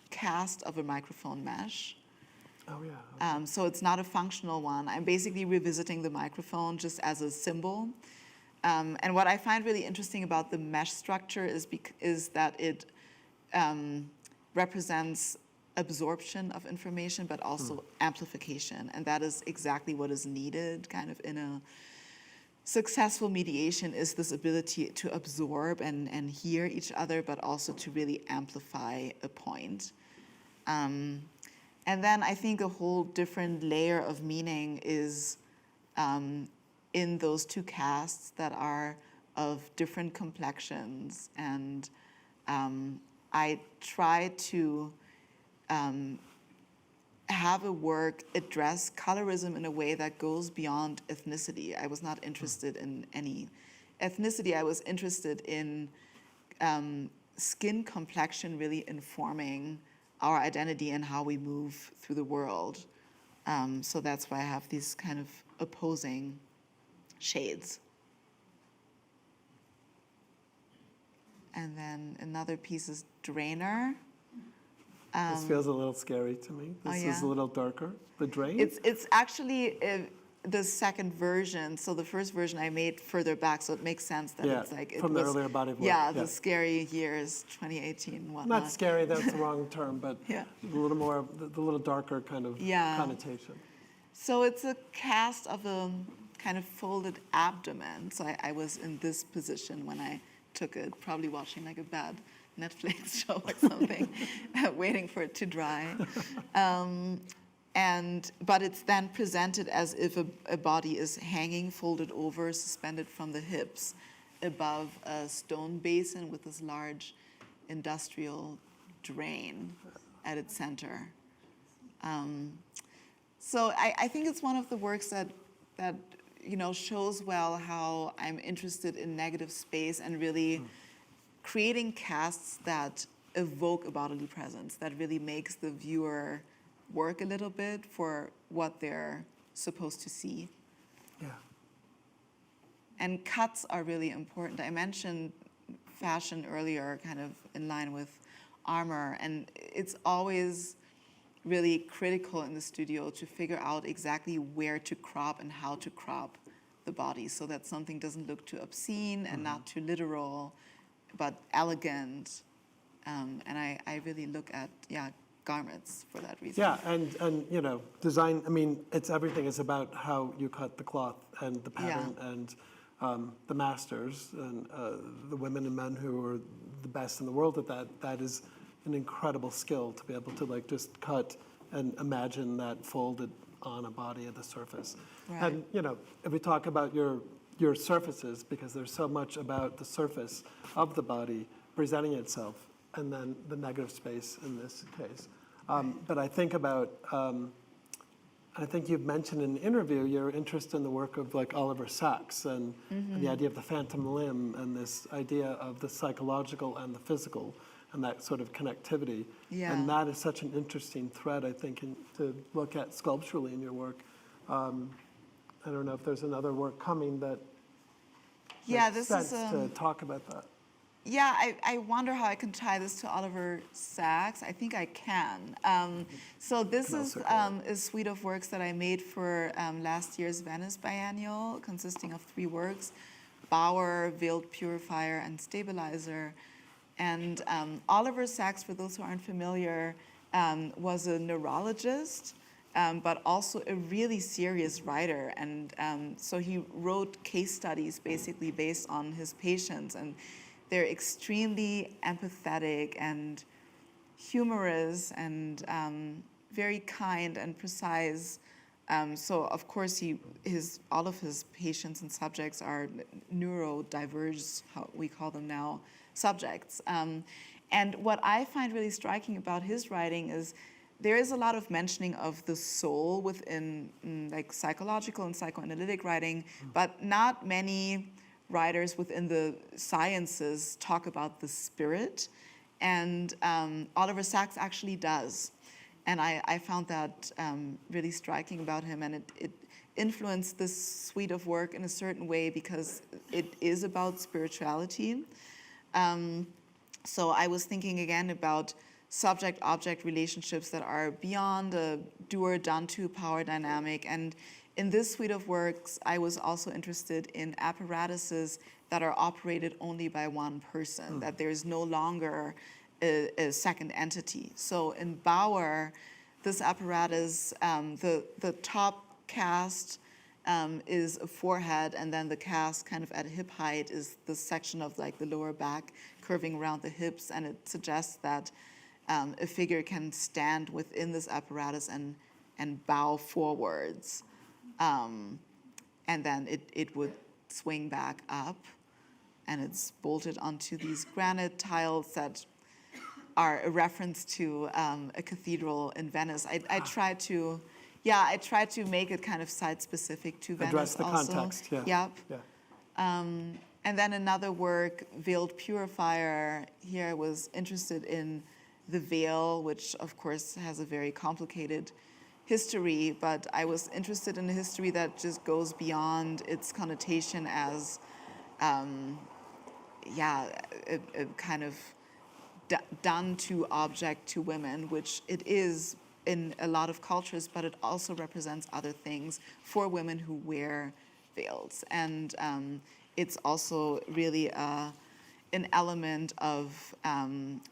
cast of a microphone mesh. Oh, yeah. So it's not a functional one. I'm basically revisiting the microphone just as a symbol. And what I find really interesting about the mesh structure is that it represents absorption of information, but also amplification. And that is exactly what is needed kind of in a successful mediation, is this ability to absorb and hear each other, but also to really amplify a point. And then I think a whole different layer of meaning is in those 2 casts that are of different complexions. And I try to have a work address colorism in a way that goes beyond ethnicity. I was not interested in any ethnicity. I was interested in skin complexion really informing our identity and how we move through the world. So that's why I have these kind of opposing shades. And then another piece is Drainer. This feels a little scary to me. This is a little darker. The drain? It's actually the second version. So the first version I made further back, so it makes sense that it's like from the earlier body of work. Yeah, the scary years, 2018 and whatnot. Not scary, that's the wrong term, but a little more, the little darker kind of connotation. So it's a cast of a kind of folded abdomen. So I was in this position when I took it, probably watching like a bad Netflix show or something, waiting for it to dry. But it's then presented as if a body is hanging, folded over, suspended from the hips above a stone basin with this large industrial drain at its center. So I think it's one of the works that shows well how I'm interested in negative space and really creating casts that evoke a bodily presence, that really makes the viewer work a little bit for what they're supposed to see. Yeah. And cuts are really important. I mentioned fashion earlier, kind of in line with armor, and it's always really critical in the studio to figure out exactly where to crop and how to crop the body so that something doesn't look too obscene and not too literal, but elegant. And I really look at, garments for that reason. Yeah, and design, I mean, everything is about how you cut the cloth and the pattern and the masters and the women and men who are the best in the world at that. That is an incredible skill to be able to just cut and imagine that folded on a body at the surface. Right. And if we talk about your surfaces, because there's so much about the surface of the body presenting itself, and then the negative space in this case. But I think about, I think you've mentioned in the interview your interest in the work of Oliver Sacks and the idea of the phantom limb and this idea of the psychological and the physical and that sort of connectivity. Yeah. And that is such an interesting thread, I think, to look at sculpturally in your work. I don't know if there's another work coming that makes this sense is to talk about that. Yeah, I wonder how I can tie this to Oliver Sacks. I think I can. So this is a suite of works that I made for last year's Venice Biennial, consisting of 3 works: Bower, Veiled Purifier, and Stabilizer. And Oliver Sacks, for those who aren't familiar, was a neurologist, but also a really serious writer. And so he wrote case studies basically based on his patients. And they're extremely empathetic and humorous and very kind and precise. So of course, all of his patients and subjects are neurodiverse, how we call them now, subjects. And what I find really striking about his writing is there is a lot of mentioning of the soul within psychological and psychoanalytic writing, but not many writers within the sciences talk about the spirit, and Oliver Sacks actually does. And I found that really striking about him, and it influenced this suite of work in a certain way because it is about spirituality. So I was thinking again about subject-object relationships that are beyond a do-or-done-to power dynamic. And in this suite of works, I was also interested in apparatuses that are operated only by one person, that there's no longer a second entity. So in Bower, this apparatus, the top cast is a forehead, and then the cast kind of at hip height is the section of the lower back curving around the hips, and it suggests that a figure can stand within this apparatus and bow forwards. And then it would swing back up, and it's bolted onto these granite tiles that are a reference to a cathedral in Venice. I tried to make it kind of site-specific to Venice. Address the also. context, yeah. Yep. Yeah. And then another work, Veiled Purifier. Here I was interested in the veil, which of course has a very complicated history, but I was interested in a history that just goes beyond its connotation as, a kind of done to object to women, which it is in a lot of cultures, but it also represents other things for women who wear veils. And it's also really an element of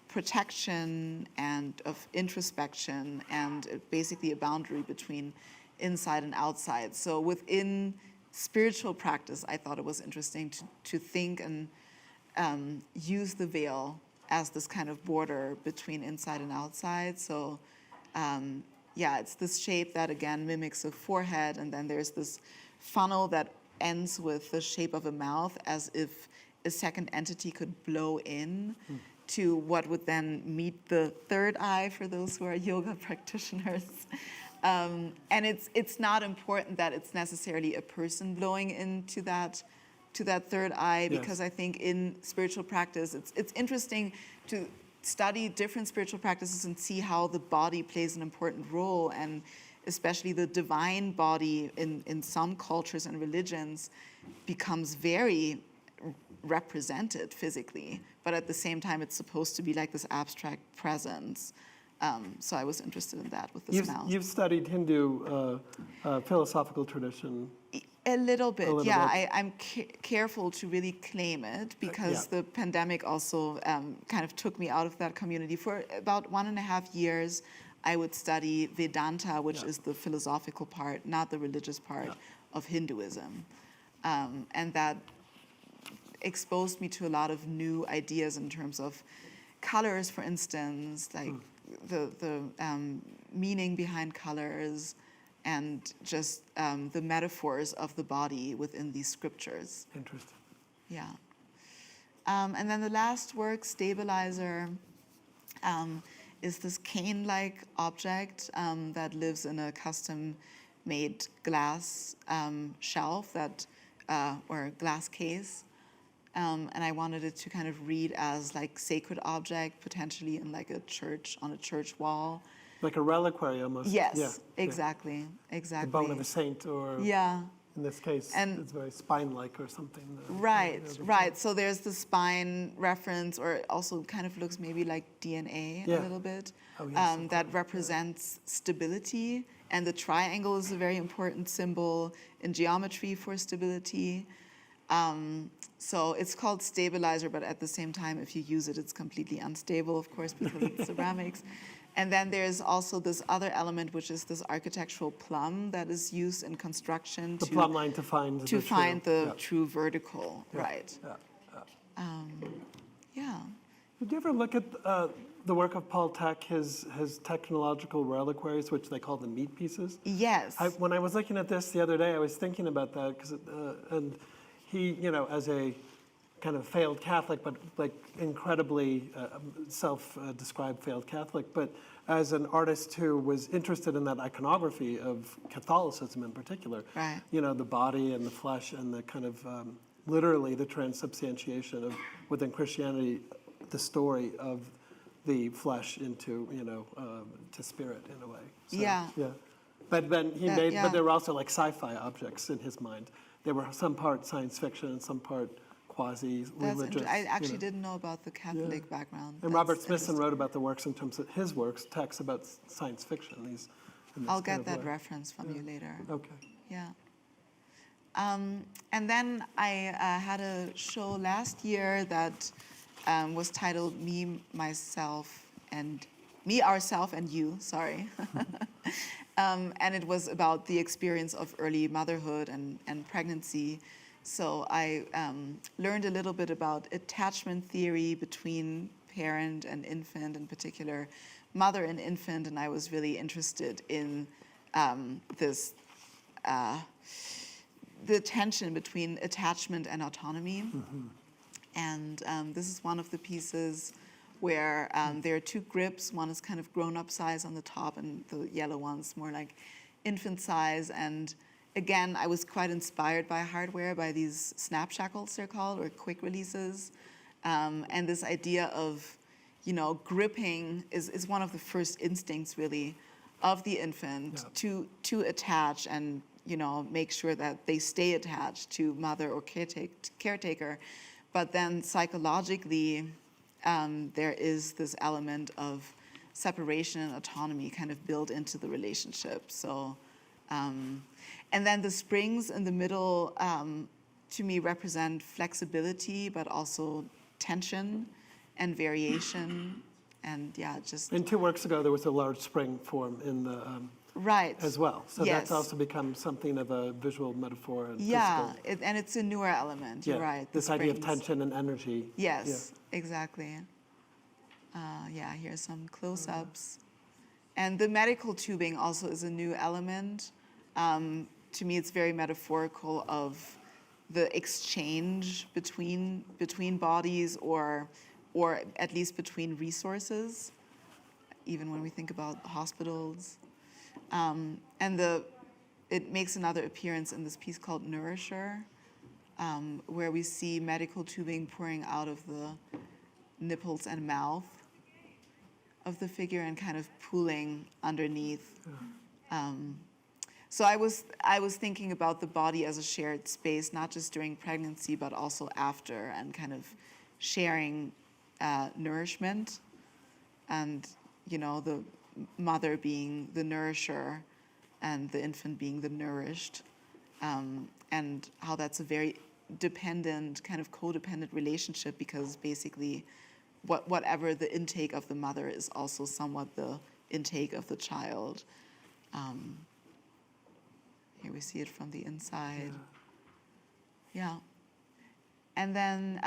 protection and of introspection, and basically a boundary between inside and outside. So within spiritual practice, I thought it was interesting to think and use the veil as this kind of border between inside and outside. So yeah, it's this shape that again mimics a forehead, and then there's this funnel that ends with the shape of a mouth, as if a second entity could blow in to what would then meet the third eye for those who are yoga practitioners. And it's not important that it's necessarily a person blowing into that third eye, because I think in spiritual practice, it's interesting to study different spiritual practices and see how the body plays an important role, and especially the divine body in some cultures and religions becomes very represented physically, but at the same time it's supposed to be like this abstract presence. So I was interested in that with this mouth. You've studied Hindu philosophical tradition. A little bit, little yeah. bit. I'm careful to really claim it, because the pandemic also kind of took me out of that community. For about 1.5 years, I would study Vedanta, which is the philosophical part, not the religious part of Hinduism. And that exposed me to a lot of new ideas in terms of colors, for instance, like the meaning behind colors, and just the metaphors of the body within these scriptures. Interesting. Yeah. And then the last work, Stabilizer, is this cane-like object that lives in a custom-made glass shelf or glass case. And I wanted it to kind of read as like sacred object, potentially in like a church, on a church wall. Like a reliquary almost. Yes, exactly. The bone of a saint, or in this case, And it's very spine-like or something. Right. So there's the spine reference, or it also kind of looks maybe like DNA a little bit, that represents stability. And the triangle is a very important symbol in geometry for stability. So it's called Stabilizer, but at the same time, if you use it, it's completely unstable, of course, because it's ceramics. And then there's also this other element, which is this architectural plumb that is used in construction The plumb line to find the true vertical, right? Yeah. Did you ever look at the work of Paul Tech, his technological reliquaries, which they call the meat pieces? Yes. When I was looking at this the other day, I was thinking about that, because and he, as a kind of failed Catholic, but like incredibly self-described failed Catholic, but as an artist who was interested in that iconography of Catholicism in particular, Right. The body and the flesh and the kind of literally the transubstantiation of within Christianity, the story of the flesh into to spirit in a way. So, Yeah. But then Yeah. but there were also like sci-fi objects in his mind. There were some part science fiction and some part quasi-religious. I actually didn't know about the Catholic background. And Robert Smithson wrote about the works in terms of his works, texts about science fiction. I'll get that reference from you later. Okay. Yeah. And then I had a show last year that was titled Me, Myself, and Me, Ourself, and You, sorry. And it was about the experience of early motherhood and pregnancy. So I learned a little bit about attachment theory between parent and infant, in particular mother and infant, and I was really interested in this the tension between attachment and autonomy. And this is one of the pieces where there are two grips. One is kind of grown-up size on the top, and the yellow one's more like infant size. And again, I was quite inspired by hardware, by these snap shackles, they're called, or quick releases. And this idea of, gripping is one of the first instincts, really, of the infant to attach and, make sure that they stay attached to mother or caretaker. But then psychologically, there is this element of separation and autonomy kind of built into the relationship. So, and then the springs in the middle, to me, represent flexibility, but also tension and variation. And just... And 2 works ago, there was a large spring form in the... Right. As well. So Yes. that's also become something of a visual metaphor. And Yeah, physical. and it's a newer element, you're right. the This idea of springs. tension and energy. Yes, exactly. Here's some close-ups. And the medical tubing also is a new element. To me, it's very metaphorical of the exchange between bodies, or at least between resources, even when we think about hospitals. And it makes another appearance in this piece called Nourisher, where we see medical tubing pouring out of the nipples and mouth of the figure and kind of pooling underneath. So I was thinking about the body as a shared space, not just during pregnancy, but also after, and kind of sharing nourishment, and the mother being the nourisher and the infant being the nourished, and how that's a very dependent, kind of codependent relationship, because basically whatever the intake of the mother is also somewhat the intake of the child. Here we see it from the inside. Yeah. And then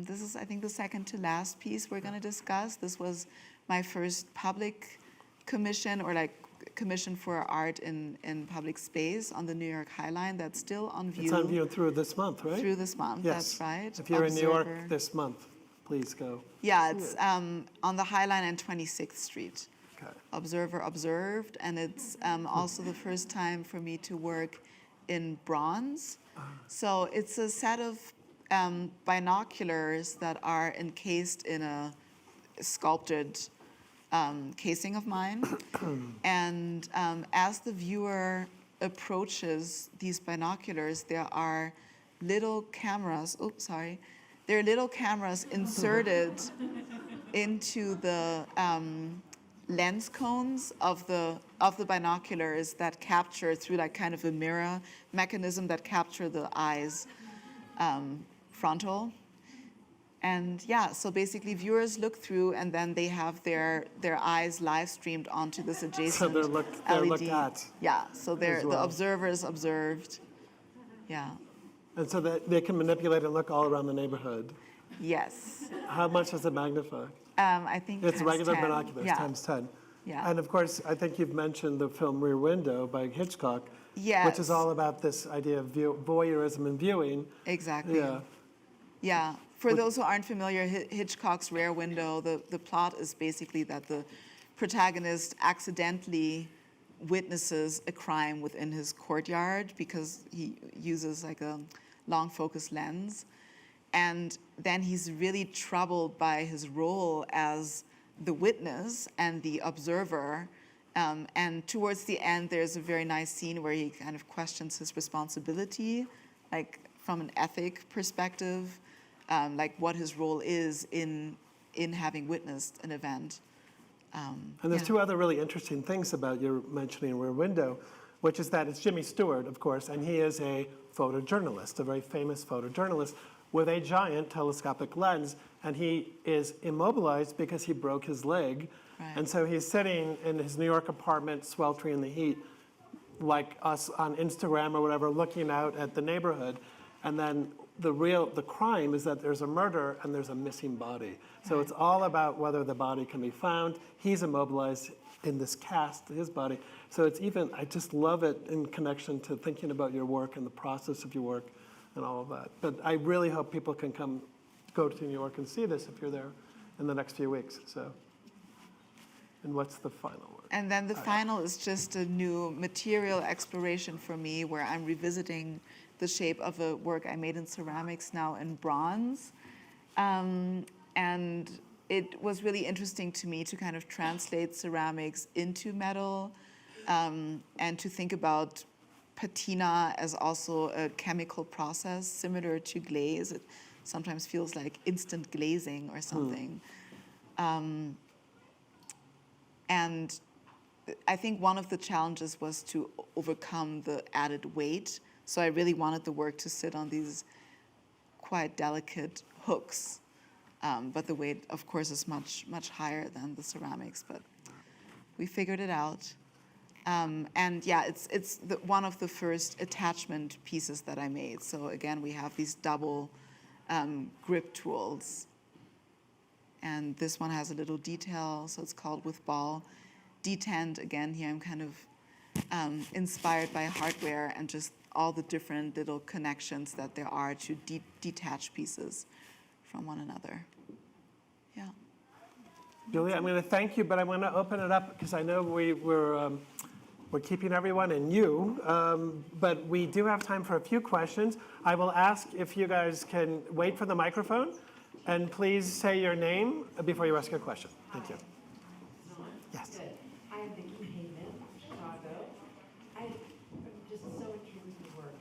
this is, I think, the second to last piece we're going to discuss. This was my first public commission, or like commission for art in public space on the New York High Line. That's still on view. It's on view through this month, right? Through this month, Yes. that's right. If you're in New York Observer. this month, please go. Yeah, it's on the High Line and 26th Street. Okay. Observer observed, and it's also the first time for me to work in bronze. So it's a set of binoculars that are encased in a sculpted casing of mine. And as the viewer approaches these binoculars, there are little cameras, there are little cameras inserted into the lens cones of the binoculars that capture, through like kind of a mirror mechanism, that capture the eye's frontal. And yeah, so basically viewers look through, and then they have their eyes live streamed onto this adjacent they're LED. looked at Yeah, so as well. the observers observed. Yeah. And so that they can manipulate and look all around the neighborhood. Yes. How much does it magnify? I think It's times regular 10. binoculars, Yeah. times 10. Yeah. And of course, I think you've mentioned the film Rear Window by Hitchcock, Yes. which is all about this idea of voyeurism and viewing. Exactly. Yeah. Yeah. For those who aren't familiar, Hitchcock's Rear Window, the plot is basically that the protagonist accidentally witnesses a crime within his courtyard because he uses like a long focus lens. And then he's really troubled by his role as the witness and the observer. And towards the end, there's a very nice scene where he kind of questions his responsibility, like from an ethic perspective, like what his role is in having witnessed an event. And there's two other really interesting things about your mentioning Rear Window, which is that it's Jimmy Stewart, of course, and he is a photojournalist, a very famous photojournalist, with a giant telescopic lens, and he is immobilized because he broke his leg. Right. And so he's sitting in his New York apartment, sweltering in the heat, like us on Instagram or whatever, looking out at the neighborhood. And then the crime is that there's a murder and there's a missing body. So it's all about whether the body can be found. He's immobilized in this cast, his body. So it's even, I just love it in connection to thinking about your work and the process of your work and all of that. But I really hope people can go to New York and see this if you're there in the next few weeks. So, and what's the final word? And then the final is just a new material exploration for me, where I'm revisiting the shape of a work I made in ceramics, now in bronze. And it was really interesting to me to kind of translate ceramics into metal, and to think about patina as also a chemical process similar to glaze. It sometimes feels like instant glazing or something. And I think one of the challenges was to overcome the added weight. So I really wanted the work to sit on these quite delicate hooks. But the weight, of course, is much, much higher than the ceramics, but we figured it out. And yeah, it's one of the first attachment pieces that I made. So again, we have these double grip tools. And this one has a little detail, so it's called With Ball. detent, again, here I'm kind of inspired by hardware and just all the different little connections that there are to detach pieces from one another. Yeah. Julia, I'm going to thank you, but I want to open it up because I know we're keeping everyone and you, but we do have time for a few questions. I will ask if you guys can wait for the microphone, and please say your name before you ask your question. Thank you. Yes. Good. I am Vicki Hayman, Chicago. I'm just so intrigued with your work.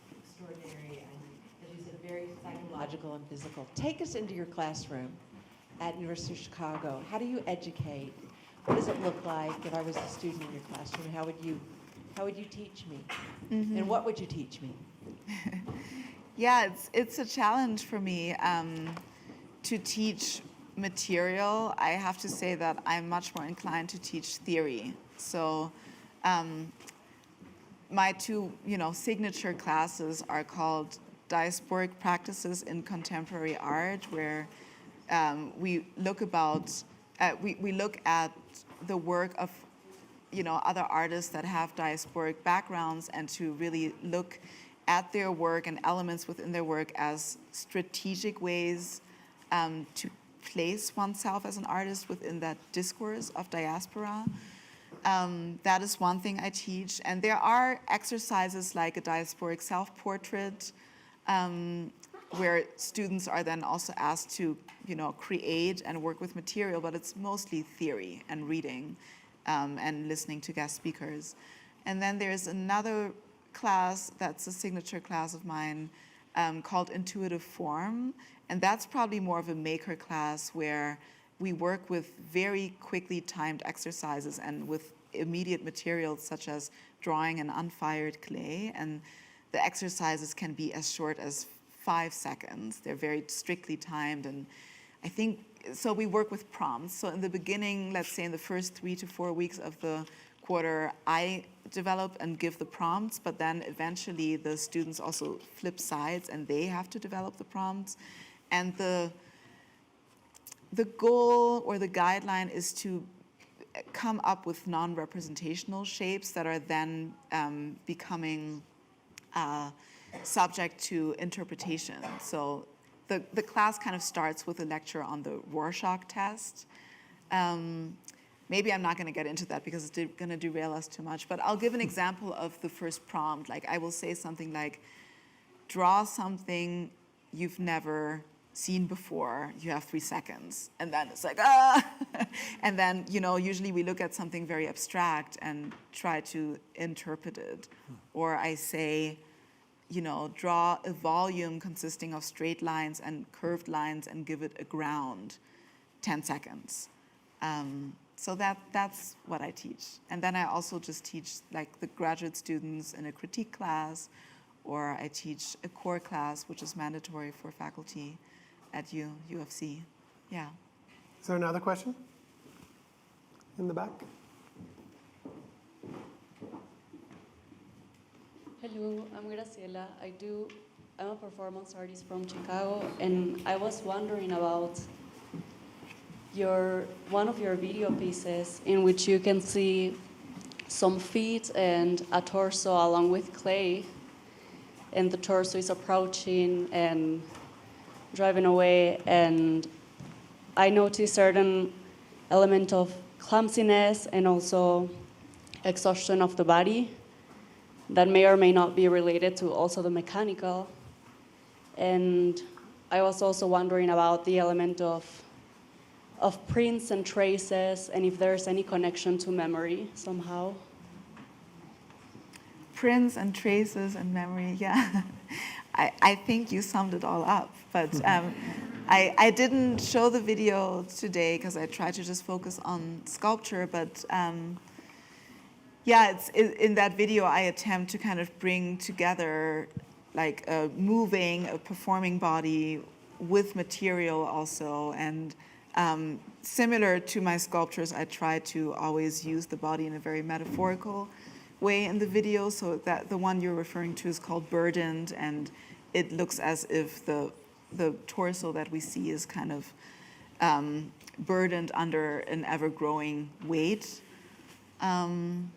It's extraordinary and, as you said, very psychological and physical. Take us into your classroom at University of Chicago. How do you educate? What does it look like if I was a student in your classroom? How would you teach me? Mm-hmm. And what would you teach me? Yeah, it's a challenge for me to teach material. I have to say that I'm much more inclined to teach theory. So my two, signature classes are called Diasporic Practices in Contemporary Art, where we look at the work of other artists that have diasporic backgrounds, and to really look at their work and elements within their work as strategic ways to place oneself as an artist within that discourse of diaspora. That is one thing I teach. And there are exercises like a diasporic self-portrait, where students are then also asked to, create and work with material, but it's mostly theory and reading and listening to guest speakers. And then there's another class that's a signature class of mine called Intuitive Form, and that's probably more of a maker class where we work with very quickly timed exercises and with immediate materials such as drawing an unfired clay, and the exercises can be as short as 5 seconds. They're very strictly timed, and I think, so we work with prompts. So in the beginning, let's say in the first 3 to 4 weeks of the quarter, I develop and give the prompts, but then eventually the students also flip sides and they have to develop the prompts. And the goal or the guideline is to come up with non-representational shapes that are then becoming subject to interpretation. So the class kind of starts with a lecture on the Rorschach test. Maybe I'm not going to get into that because it's going to derail us too much, but I'll give an example of the first prompt. Like, I will say something like, draw something you've never seen before. You have 3 seconds. And then it's like, ah! And then, usually we look at something very abstract and try to interpret it. Or I say, draw a volume consisting of straight lines and curved lines and give it a ground, 10 seconds. So that's what I teach. And then I also just teach like the graduate students in a critique class, or I teach a core class, which is mandatory for faculty at UFC. Yeah. Is there another question? In the back? Hello, I'm Graciela. I'm a performance artist from Chicago, and I was wondering about one of your video pieces in which you can see some feet and a torso along with clay, and the torso is approaching and driving away, and I noticed certain element of clumsiness and also exhaustion of the body that may or may not be related to also the mechanical. And I was also wondering about the element of prints and traces, and if there's any connection to memory somehow. Prints and traces and memory, yeah. I think you summed it all up, but I didn't show the video today because I tried to just focus on sculpture, but yeah, in that video I attempt to kind of bring together like a performing body with material also, and similar to my sculptures, I try to always use the body in a very metaphorical way in the video, so that the one you're referring to is called Burdened, and it looks as if the torso that we see is kind of burdened under an ever-growing weight. And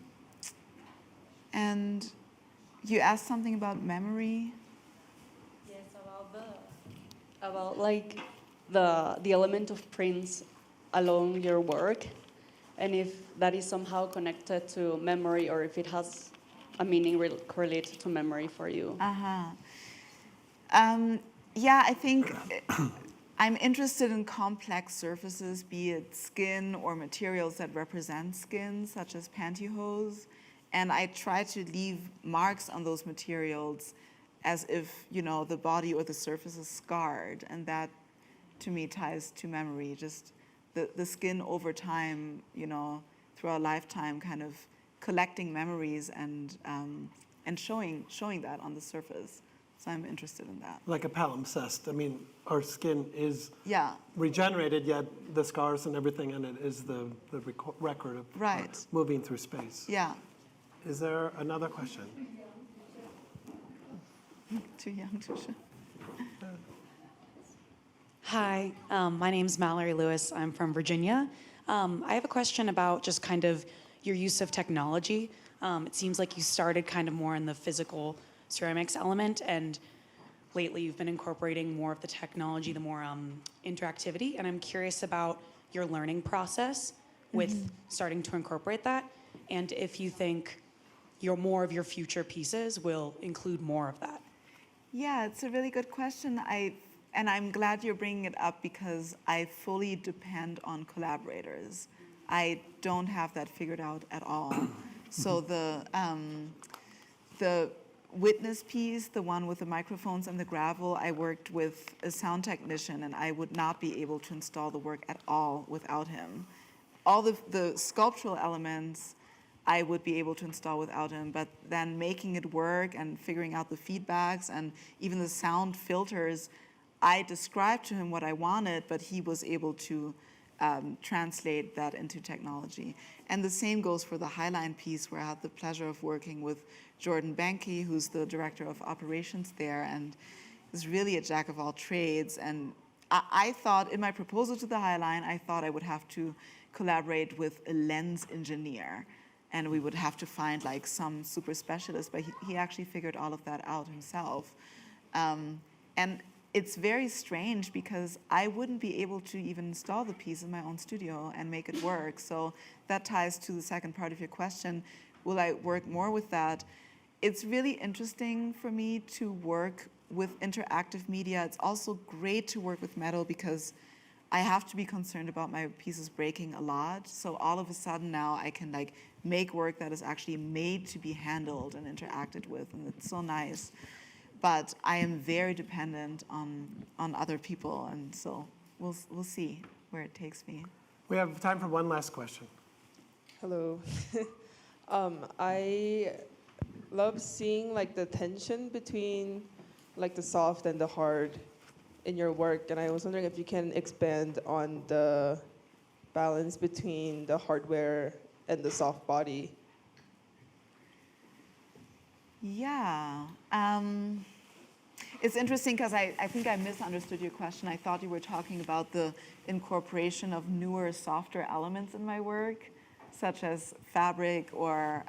you asked something about memory. Yes, about like the element of prints along your work, and if that is somehow connected to memory or if it has a meaning related to memory for you. Yeah, I think I'm interested in complex surfaces, be it skin or materials that represent skin, such as pantyhose. And I try to leave marks on those materials as if, you know, the body or the surface is scarred. And that, to me, ties to memory. Just the skin over time, you know, through our lifetime, kind of collecting memories and showing that on the surface. So I'm interested in that. Like a palimpsest. I mean, our skin is Yeah. regenerated, yet the scars and everything in it is the record of Right. moving through space. Yeah. Is there another question? Too young to show. Hi, my name's Mallory Lewis. I'm from Virginia. I have a question about just kind of your use of technology. It seems like you started kind of more in the physical ceramics element, and lately you've been incorporating more of the technology, the more interactivity. And I'm curious about your learning process with starting to incorporate that, and if you think more of your future pieces will include more of that. Yeah, it's a really good question. And I'm glad you're bringing it up because I fully depend on collaborators. I don't have that figured out at all. So the witness piece, the one with the microphones and the gravel, I worked with a sound technician, and I would not be able to install the work at all without him. All the sculptural elements I would be able to install without him, but then making it work and figuring out the feedbacks and even the sound filters, I described to him what I wanted, but he was able to translate that into technology. And the same goes for the Highline piece, where I had the pleasure of working with Jordan Banke, who's the director of operations there, and is really a jack of all trades. And I thought, in my proposal to the Highline, I thought I would have to collaborate with a lens engineer, and we would have to find like some super specialist, but he actually figured all of that out himself. And it's very strange because I wouldn't be able to even install the piece in my own studio and make it work. So that ties to the second part of your question. Will I work more with that? It's really interesting for me to work with interactive media. It's also great to work with metal because I have to be concerned about my pieces breaking a lot. So all of a sudden now I can like make work that is actually made to be handled and interacted with, and it's so nice. But I am very dependent on other people, and so we'll see where it takes me. We have time for one last question. Hello. I love seeing like the tension between like the soft and the hard in your work, and I was wondering if you can expand on the balance between the hardware and the soft body. Yeah. It's interesting because I think I misunderstood your question. I thought you were talking about the incorporation of newer, softer elements in my work, such as fabric or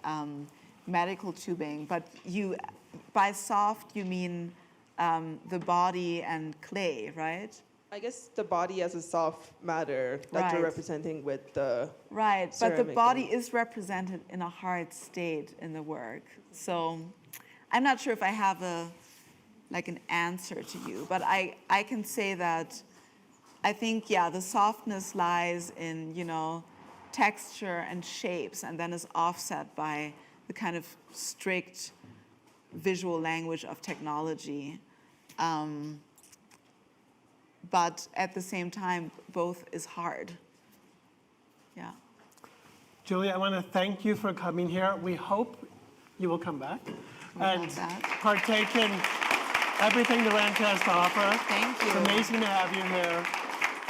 medical tubing. But by soft, you mean the body and clay, right? I guess the body as a soft matter that you're Right. representing with the Right, but the ceramic body and- is represented in a hard state in the work. So I'm not sure if I have an answer to you, but I can say that I think, yeah, the softness lies in, texture and shapes, and then is offset by the kind of strict visual language of technology. But at the same time, both is hard. Yeah. Julia, I want to thank you for coming here. We hope you will come back and hope that. partake in everything the ranch has to offer. Thank you. It's amazing to have you here.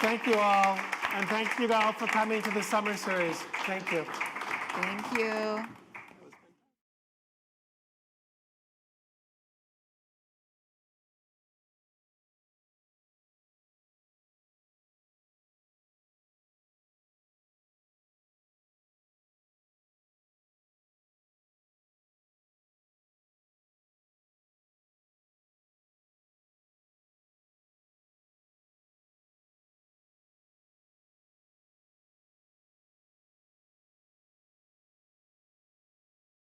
Thank you all, and thank you all for coming to the summer series. Thank you. Thank you.